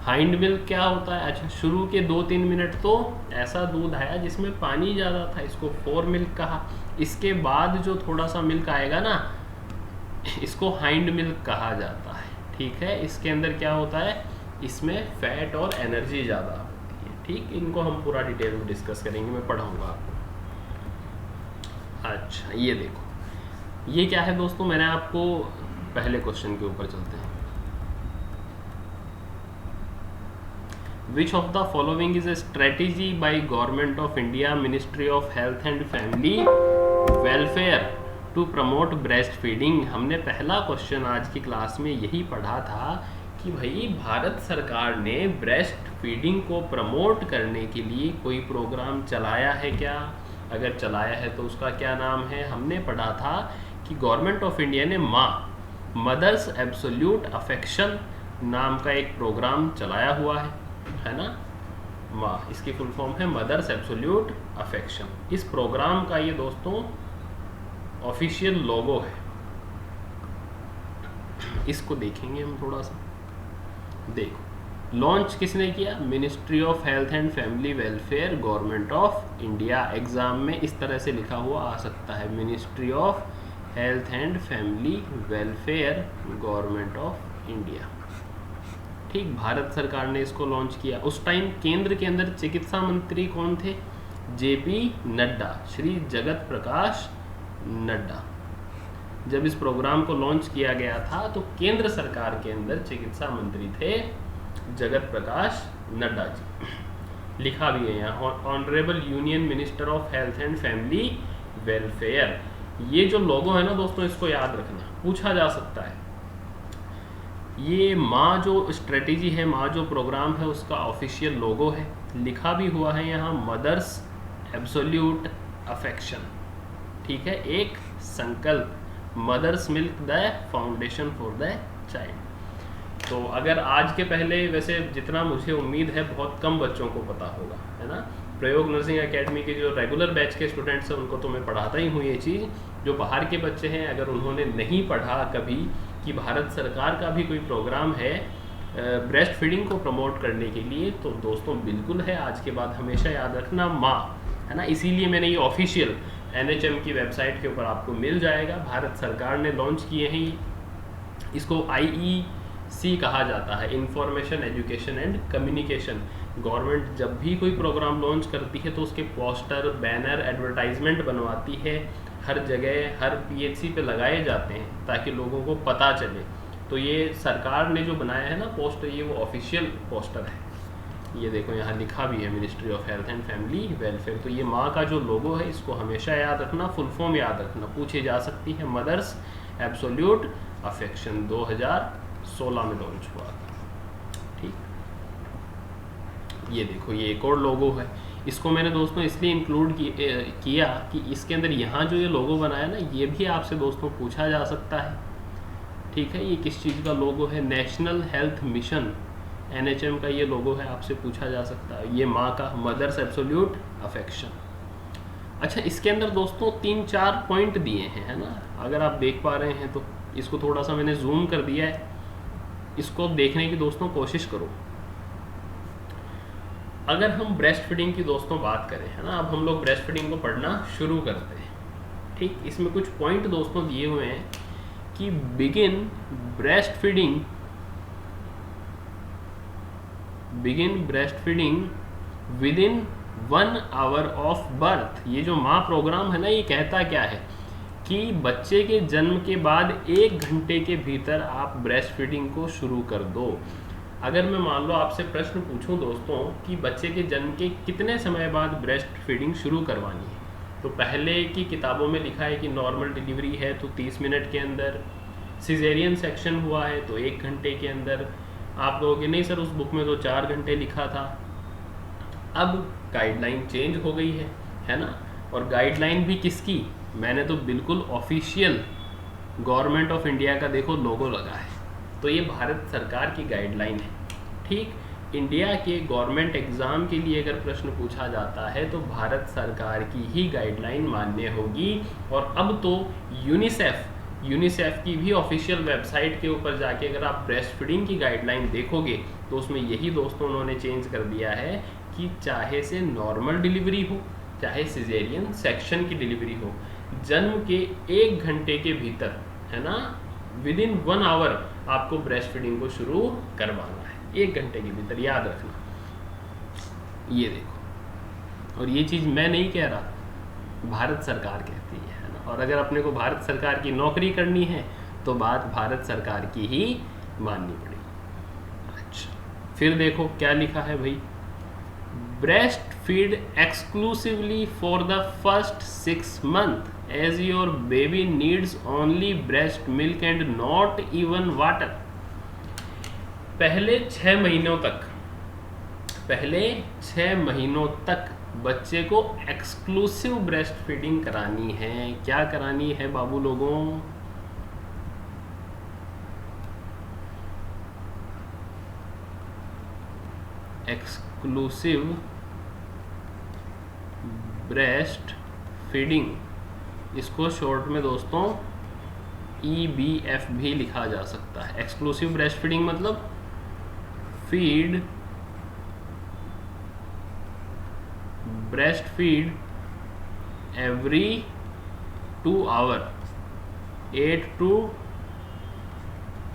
हाइंड मिल्क क्या होता है, अच्छा शुरू के 2-3 मिनट तो ऐसा दूध आया जिसमें पानी ज़्यादा था, इसको फोर मिल्क कहा। इसके बाद जो थोड़ा सा मिल्क आएगा ना, इसको हाइंड मिल्क कहा जाता है। ठीक है, इसके अंदर क्या होता है, इसमें फैट और एनर्जी ज़्यादा होती है। ठीक, इनको हम पूरा डिटेल में डिस्कस करेंगे, मैं पढ़ाऊँगा आपको। अच्छा, ये देखो, ये क्या है दोस्तों, मैंने आपको पहले क्वेश्चन के ऊपर चलते हैं। Which of the following is a strategy by Government of India, Ministry of Health and Family Welfare to promote breastfeeding? हमने पहला क्वेश्चन आज की क्लास में यही पढ़ा था कि भाई भारत सरकार ने ब्रेस्ट फीडिंग को प्रमोट करने के लिए कोई प्रोग्राम चलाया है क्या? अगर चलाया है तो उसका क्या नाम है? हमने पढ़ा था कि गवर्नमेंट ऑफ इंडिया ने मदर्स एब्सोल्यूट अफेक्शन नाम का एक प्रोग्राम चलाया हुआ है ना। माँ, इसकी फुल फॉर्म है मदर्स एब्सोल्यूट अफेक्शन। इस प्रोग्राम का ये दोस्तों ऑफिशियल लोगो है। इसको देखेंगे हम थोड़ा सा। देखो, लॉन्च किसने किया? Ministry of health and family welfare, government of India. Exam में इस तरह से लिखा हुआ आ सकता है, ministry of health and family welfare, government of India. ठीक, भारत सरकार ने इसको लॉन्च किया। उस टाइम केंद्र के अंदर चिकित्सा मंत्री कौन थे? जेपी नड्डा, श्री जगत प्रकाश नड्डा। जब इस प्रोग्राम को लॉन्च किया गया था तो केंद्र सरकार के अंदर चिकित्सा मंत्री थे जगत प्रकाश नड्डा जी। लिखा भी है यहाँ, honourable union minister of health and family welfare. ये जो लोगो है ना दोस्तों, इसको याद रखना, पूछा जा सकता है। ये माँ जो स्ट्रेटेजी है, माँ जो प्रोग्राम है, उसका ऑफिशियल लोगो है। लिखा भी हुआ है यहाँ, मदर्स एब्सोल्यूट अफेक्शन। ठीक है, एक संकल्प, mother's milk the foundation for the child. तो अगर आज के पहले, वैसे जितना मुझे उम्मीद है बहुत कम बच्चों को पता होगा, है ना। प्रयोग नर्सिंग एकेडमी के जो रेगुलर बैच के स्टूडेंट्स हैं उनको तो मैं पढ़ाता ही हूँ ये चीज़। जो बाहर के बच्चे हैं, अगर उन्होंने नहीं पढ़ा कभी कि भारत सरकार का भी कोई प्रोग्राम है ब्रेस्ट फीडिंग को प्रमोट करने के लिए, तो दोस्तों बिल्कुल है। आज के बाद हमेशा याद रखना, माँ, है ना। इसीलिए मैंने ये ऑफिशियल NHM की वेबसाइट के ऊपर आपको मिल जाएगा। भारत सरकार ने लॉन्च किए हैं। इसको IEC कहा जाता है, information education and communication. Government जब भी कोई प्रोग्राम लॉन्च करती है तो उसके पोस्टर, बैनर, एडवर्टाइजमेंट बनवाती है, हर जगह हर PHC पे लगाए जाते हैं ताकि लोगों को पता चले। तो ये सरकार ने जो बनाया है ना पोस्टर, ये वो ऑफिशियल पोस्टर है। ये देखो यहाँ लिखा भी है, ministry of health and family welfare. तो ये माँ का जो लोगो है, इसको हमेशा याद रखना, फुल फॉर्म याद रखना, पूछी जा सकती है। मदर्स एब्सोल्यूट अफेक्शन 2016 में लॉन्च हुआ था। ठीक, ये देखो, ये एक और लोगो है। इसको मैंने दोस्तों इसलिए इंक्लूड किया कि इसके अंदर यहाँ जो ये लोगो बनाया ना, ये भी आपसे दोस्तों पूछा जा सकता है। ठीक है, ये किस चीज़ का लोगो है? नेशनल हेल्थ मिशन, NHM का ये लोगो है, आपसे पूछा जा सकता है। ये माँ का, मदर्स एब्सोल्यूट अफेक्शन। अच्छा, इसके अंदर दोस्तों 3-4 पॉइंट दिए हैं, है ना। अगर आप देख पा रहे हैं तो इसको थोड़ा सा मैंने जूम कर दिया है, इसको देखने की दोस्तों कोशिश करो। अगर हम ब्रेस्ट फीडिंग की दोस्तों बात करें, है ना, अब हम लोग ब्रेस्ट फीडिंग को पढ़ना शुरू करते हैं। ठीक, इसमें कुछ पॉइंट दोस्तों दिए हुए हैं कि begin breast feeding with in 1 hour of birth. ये जो माँ प्रोग्राम है ना, ये कहता क्या है कि बच्चे के जन्म के बाद 1 घंटे के भीतर आप ब्रेस्ट फीडिंग को शुरू कर दो। अगर मैं मान लो आपसे प्रश्न पूछूं दोस्तों कि बच्चे के जन्म के कितने समय बाद ब्रेस्ट फीडिंग शुरू करवानी है, तो पहले की किताबों में लिखा है कि नॉर्मल डिलीवरी है तो 30 मिनट के अंदर, सिजेरियन सेक्शन हुआ है तो 1 घंटे के अंदर। आप कहोगे नहीं सर, उस बुक में तो 4 घंटे लिखा था। अब गाइडलाइन चेंज हो गई है ना। और गाइडलाइन भी किसकी? मैंने तो बिल्कुल ऑफिशियल गवर्नमेंट ऑफ इंडिया का देखो लोगो लगा है, तो ये भारत सरकार की गाइडलाइन है। ठीक, इंडिया के गवर्नमेंट एग्ज़ाम के लिए अगर प्रश्न पूछा जाता है तो भारत सरकार की ही गाइडलाइन मान्य होगी। और अब तो यूनिसेफ की भी ऑफिशियल वेबसाइट के ऊपर जाके अगर आप ब्रेस्ट फीडिंग की गाइडलाइन देखोगे तो उसमें यही दोस्तों उन्होंने चेंज कर दिया है कि चाहे से नॉर्मल डिलीवरी हो, चाहे सिजेरियन सेक्शन की डिलीवरी हो, जन्म के 1 घंटे के भीतर, है ना, विद इन 1 आवर आपको ब्रेस्ट फीडिंग को शुरू करवाना है। 1 घंटे के भीतर, याद रखना। ये देखो, और ये चीज़ मैं नहीं कह रहा, भारत सरकार कहती है ना। और अगर अपने को भारत सरकार की नौकरी करनी है तो बात भारत सरकार की ही माननी पड़ेगी। अच्छा, फिर देखो क्या लिखा है भाई, breast feed exclusively for the first 6 months as your baby needs only breast milk and not even water। पहले 6 महीनों तक बच्चे को एक्सक्लूसिव ब्रेस्ट फीडिंग करानी है। क्या करानी है बाबू लोगों? एक्सक्लूसिव ब्रेस्ट फीडिंग, इसको शॉर्ट में दोस्तों EBF भी लिखा जा सकता है। एक्सक्लूसिव ब्रेस्ट फीडिंग मतलब breast feed every 2 hours 8 to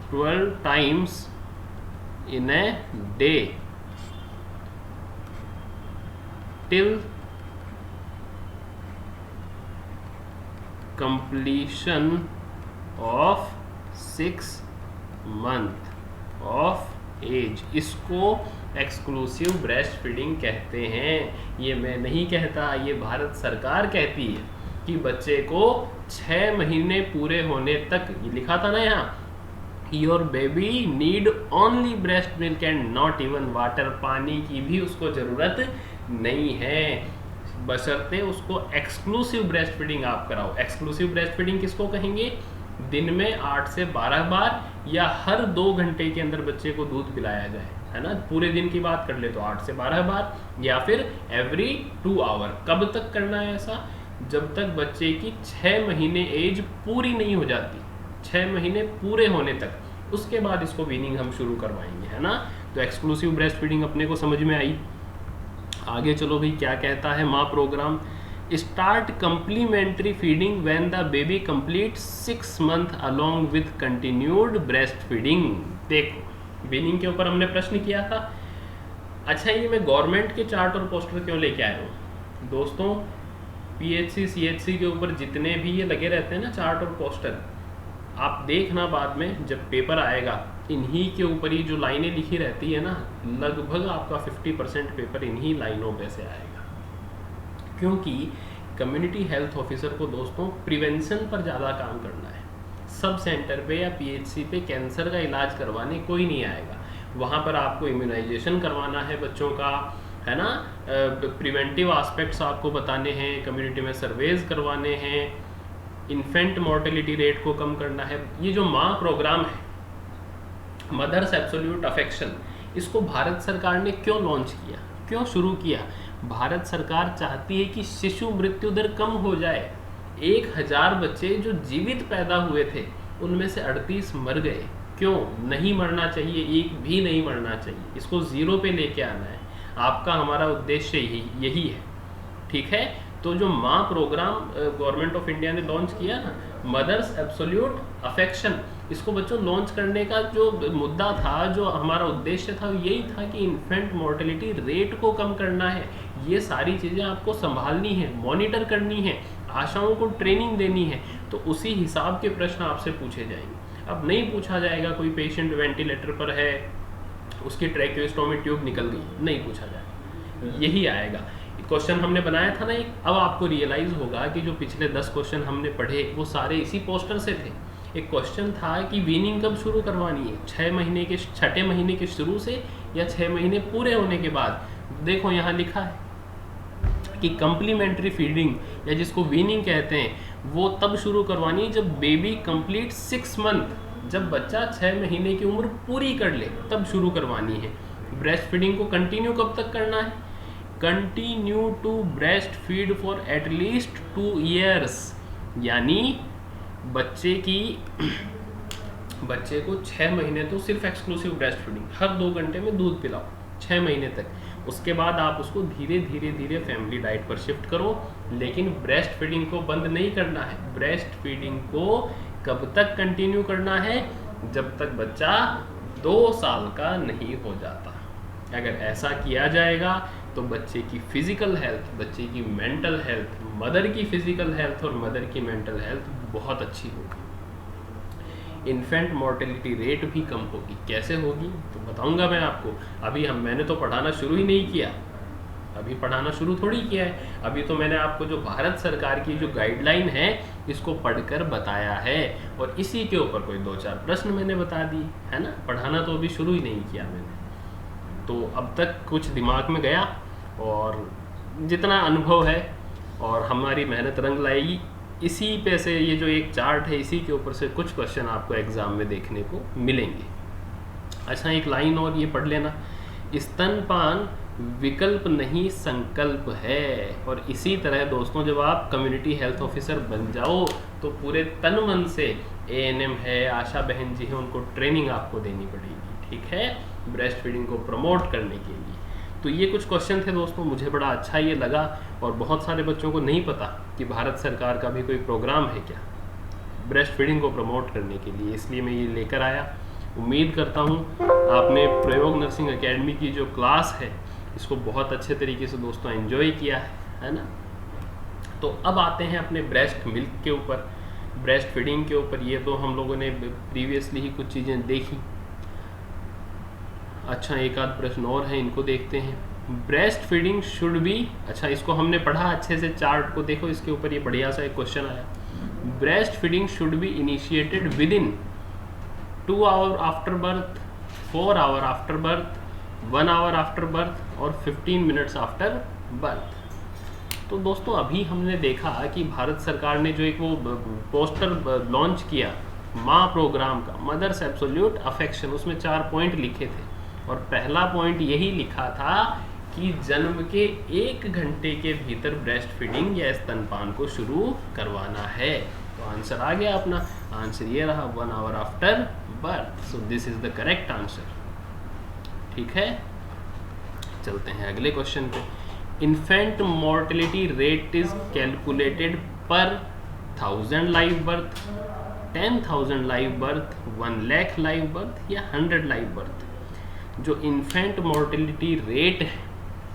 12 times in a day till completion of 6 month of एज। इसको एक्सक्लूसिव ब्रेस्ट फीडिंग कहते हैं। ये मैं नहीं कहता, ये भारत सरकार कहती है कि बच्चे को 6 महीने पूरे होने तक, ये लिखा था ना यहाँ, your baby need only breast milk and not even water, पानी की भी उसको ज़रूरत नहीं है, बशर्ते उसको एक्सक्लूसिव ब्रेस्ट फीडिंग आप कराओ। एक्सक्लूसिव ब्रेस्ट फीडिंग किसको कहेंगे? दिन में 8 से 12 बार या हर 2 घंटे के अंदर बच्चे को दूध पिलाया जाए, है ना। पूरे दिन की बात कर ले तो 8 से 12 बार, या फिर एवरी 2 आवर। कब तक करना है ऐसा? जब तक बच्चे की 6 महीने एज पूरी नहीं हो जाती, 6 महीने पूरे होने तक, उसके बाद इसको वीनिंग हम शुरू करवाएंगे, है ना। तो एक्सक्लूसिव ब्रेस्ट फीडिंग अपने को समझ में आई। आगे चलो भाई, क्या कहता है माँ program? Start complementary feeding when the baby complete 6 month along with continued breast feeding. देखो, वीनिंग के ऊपर हमने प्रश्न किया था। अच्छा, ये मैं गवर्नमेंट के चार्ट और पोस्टर क्यों लेके आया हूँ दोस्तों? पीएचसी सीएचसी के ऊपर जितने भी ये लगे रहते हैं ना चार्ट और पोस्टर, आप देखना बाद में जब पेपर आएगा, इन्हीं के ऊपर ही जो लाइनें लिखी रहती है ना, लगभग आपका 50% पेपर इन्हीं लाइनों पे से आएगा। क्योंकि कम्युनिटी हेल्थ ऑफिसर को दोस्तों प्रिवेंशन पर ज़्यादा काम करना है। सब सेंटर पे या पीएचसी पे कैंसर का इलाज करवाने कोई नहीं आएगा। वहाँ पर आपको इम्यूनाइजेशन करवाना है बच्चों का, है ना, प्रिवेंटिव एस्पेक्ट्स आपको बताने हैं, कम्युनिटी में सर्वेज करवाने हैं, इन्फेंट मोर्टेलिटी रेट को कम करना है। ये जो माँ प्रोग्राम है, मदर्स एब्सोल्यूट अफेक्शन, इसको भारत सरकार ने क्यों लॉन्च किया, क्यों शुरू किया? भारत सरकार चाहती है कि शिशु मृत्यु दर कम हो जाए। 1000 बच्चे जो जीवित पैदा हुए थे, उनमें से 38 मर गए। क्यों? नहीं मरना चाहिए, एक भी नहीं मरना चाहिए। इसको 0 पे लेके आना है। आपका हमारा उद्देश्य यही है, ठीक है। तो जो माँ प्रोग्राम गवर्नमेंट ऑफ इंडिया ने लॉन्च किया ना, मदर्स एब्सोल्यूट अफेक्शन, इसको बच्चों लॉन्च करने का जो मुद्दा था, जो हमारा उद्देश्य था, यही था कि इन्फेंट मोर्टेलिटी रेट को कम करना है। ये सारी चीज़ें आपको संभालनी है, मॉनिटर करनी है, आशाओं को ट्रेनिंग देनी है। तो उसी हिसाब के प्रश्न आपसे पूछे जाएंगे। अब नहीं पूछा जाएगा कोई पेशेंट वेंटिलेटर पर है, उसकी ट्रैकियोस्टोमी ट्यूब निकल गई, नहीं पूछा जाएगा, यही आएगा। क्वेश्चन हमने बनाया था ना एक, अब आपको रियलाइज होगा कि जो पिछले 10 क्वेश्चन हमने पढ़े वो सारे इसी पोस्टर से थे। एक क्वेश्चन था कि वीनिंग कब शुरू करवानी है, 6 महीने के, 6ठे महीने के शुरू से या 6 महीने पूरे होने के बाद। देखो यहाँ लिखा है कि कंप्लीमेंट्री फीडिंग या जिसको वीनिंग कहते हैं, वो तब शुरू करवानी है जब बेबी कंप्लीट 6 मंथ, जब बच्चा 6 महीने की उम्र पूरी कर ले, तब शुरू करवानी है। ब्रेस्ट फीडिंग को कंटिन्यू कब तक करना है? Continue to breast feed for at least 2 years, यानी बच्चे को 6 महीने तो सिर्फ एक्सक्लूसिव ब्रेस्ट फीडिंग, हर 2 घंटे में दूध पिलाओ 6 महीने तक। उसके बाद आप उसको धीरे धीरे फैमिली डाइट पर शिफ्ट करो, लेकिन ब्रेस्ट फीडिंग को बंद नहीं करना है। ब्रेस्ट फीडिंग को कब तक कंटिन्यू करना है? जब तक बच्चा 2 साल का नहीं हो जाता। अगर ऐसा किया जाएगा तो बच्चे की फिजिकल हेल्थ, बच्चे की मेंटल हेल्थ, मदर की फिजिकल हेल्थ और मदर की मेंटल हेल्थ बहुत अच्छी होगी। इन्फेंट मोर्टेलिटी रेट भी कम होगी। कैसे होगी तो बताऊंगा मैं आपको। अभी मैंने तो पढ़ाना शुरू ही नहीं किया, अभी पढ़ाना शुरू थोड़ी किया है। अभी तो मैंने आपको जो भारत सरकार की जो गाइडलाइन है, इसको पढ़कर बताया है, और इसी के ऊपर कोई 2-4 प्रश्न मैंने बता दिए, है ना। पढ़ाना तो अभी शुरू ही नहीं किया मैंने। तो अब तक कुछ दिमाग में गया, और जितना अनुभव है और हमारी मेहनत रंग लाएगी। इसी पे से ये जो एक चार्ट है, इसी के ऊपर से कुछ क्वेश्चन आपको एग्जाम में देखने को मिलेंगे। अच्छा, एक लाइन और ये पढ़ लेना, स्तनपान विकल्प नहीं संकल्प है। और इसी तरह दोस्तों, जब आप कम्युनिटी हेल्थ ऑफिसर बन जाओ तो पूरे तन मन से एएनएम है, आशा बहन जी है, उनको ट्रेनिंग आपको देनी पड़ेगी, ठीक है, ब्रेस्ट फीडिंग को प्रमोट करने के लिए। तो ये कुछ क्वेश्चन थे दोस्तों, मुझे बड़ा अच्छा ये लगा, और बहुत सारे बच्चों को नहीं पता कि भारत सरकार का भी कोई प्रोग्राम है क्या ब्रेस्ट फीडिंग को प्रमोट करने के लिए, इसलिए मैं ये लेकर आया। उम्मीद करता हूँ आपने प्रयोग नर्सिंग एकेडमी की जो क्लास है इसको बहुत अच्छे तरीके से दोस्तों एंजॉय किया है ना। तो अब आते हैं अपने ब्रेस्ट मिल्क के ऊपर, ब्रेस्ट फीडिंग के ऊपर। ये तो हम लोगों ने प्रीवियसली ही कुछ चीज़ें देखी। अच्छा, एक आध प्रश्न और है, इनको देखते हैं। ब्रेस्ट फीडिंग शुड बी, अच्छा इसको हमने पढ़ा अच्छे से, चार्ट को देखो, इसके ऊपर ये बढ़िया सा एक क्वेश्चन आया। Breast feeding should be initiated with in 2 hour after birth, 4 hour after birth, 1 hour after birth और 15 मिनट्स आफ्टर बर्थ। तो दोस्तों अभी हमने देखा कि भारत सरकार ने जो एक वो पोस्टर लॉन्च किया माँ प्रोग्राम का, मदर्स एब्सोल्यूट अफेक्शन, उसमें 4 पॉइंट लिखे थे और पहला पॉइंट यही लिखा था कि जन्म के 1 घंटे के भीतर ब्रेस्ट फीडिंग या स्तनपान को शुरू करवाना है। तो आंसर आ गया अपना, आंसर ये रहा 1 hour after birth. So this is the correct answer. ठीक है, चलते हैं अगले क्वेश्चन पे। Infant mortality rate is calculated पर 1000 live birth, 10,000 live birth, 1 lakh live birth या 100 लाइव बर्थ। जो इन्फेंट मोर्टेलिटी रेट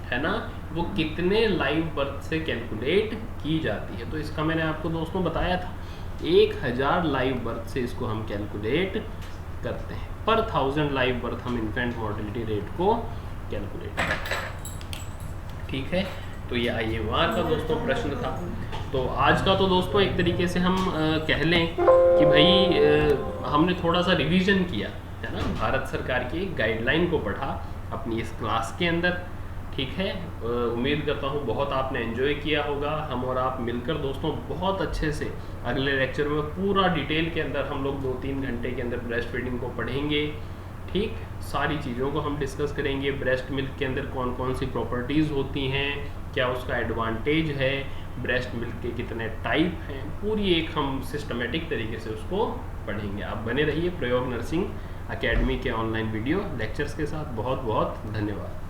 है ना, वो कितने लाइव बर्थ से कैलकुलेट की जाती है। तो इसका मैंने आपको दोस्तों बताया था 1000 लाइव बर्थ से इसको हम कैलकुलेट करते हैं। पर 1000 लाइव बर्थ हम इन्फेंट मोर्टेलिटी रेट को कैलकुलेट करते हैं। ठीक है, तो ये IMR का दोस्तों प्रश्न था। तो आज का तो दोस्तों एक तरीके से हम कह लें कि भाई हमने थोड़ा सा रिवीजन किया है ना, भारत सरकार की गाइडलाइन को पढ़ा अपनी इस क्लास के अंदर। ठीक है, उम्मीद करता हूँ बहुत आपने एंजॉय किया होगा। हम और आप मिलकर दोस्तों बहुत अच्छे से अगले लेक्चर में पूरा डिटेल के अंदर हम लोग 2-3 घंटे के अंदर ब्रेस्ट फीडिंग को पढ़ेंगे। ठीक, सारी चीज़ों को हम डिस्कस करेंगे। ब्रेस्ट मिल्क के अंदर कौन कौन सी प्रॉपर्टीज़ होती हैं, क्या उसका एडवांटेज है, ब्रेस्ट मिल्क के कितने टाइप हैं, पूरी एक हम सिस्टमेटिक तरीके से उसको पढ़ेंगे। आप बने रहिए प्रयोग नर्सिंग एकेडमी के ऑनलाइन वीडियो लेक्चर्स के साथ। बहुत बहुत धन्यवाद।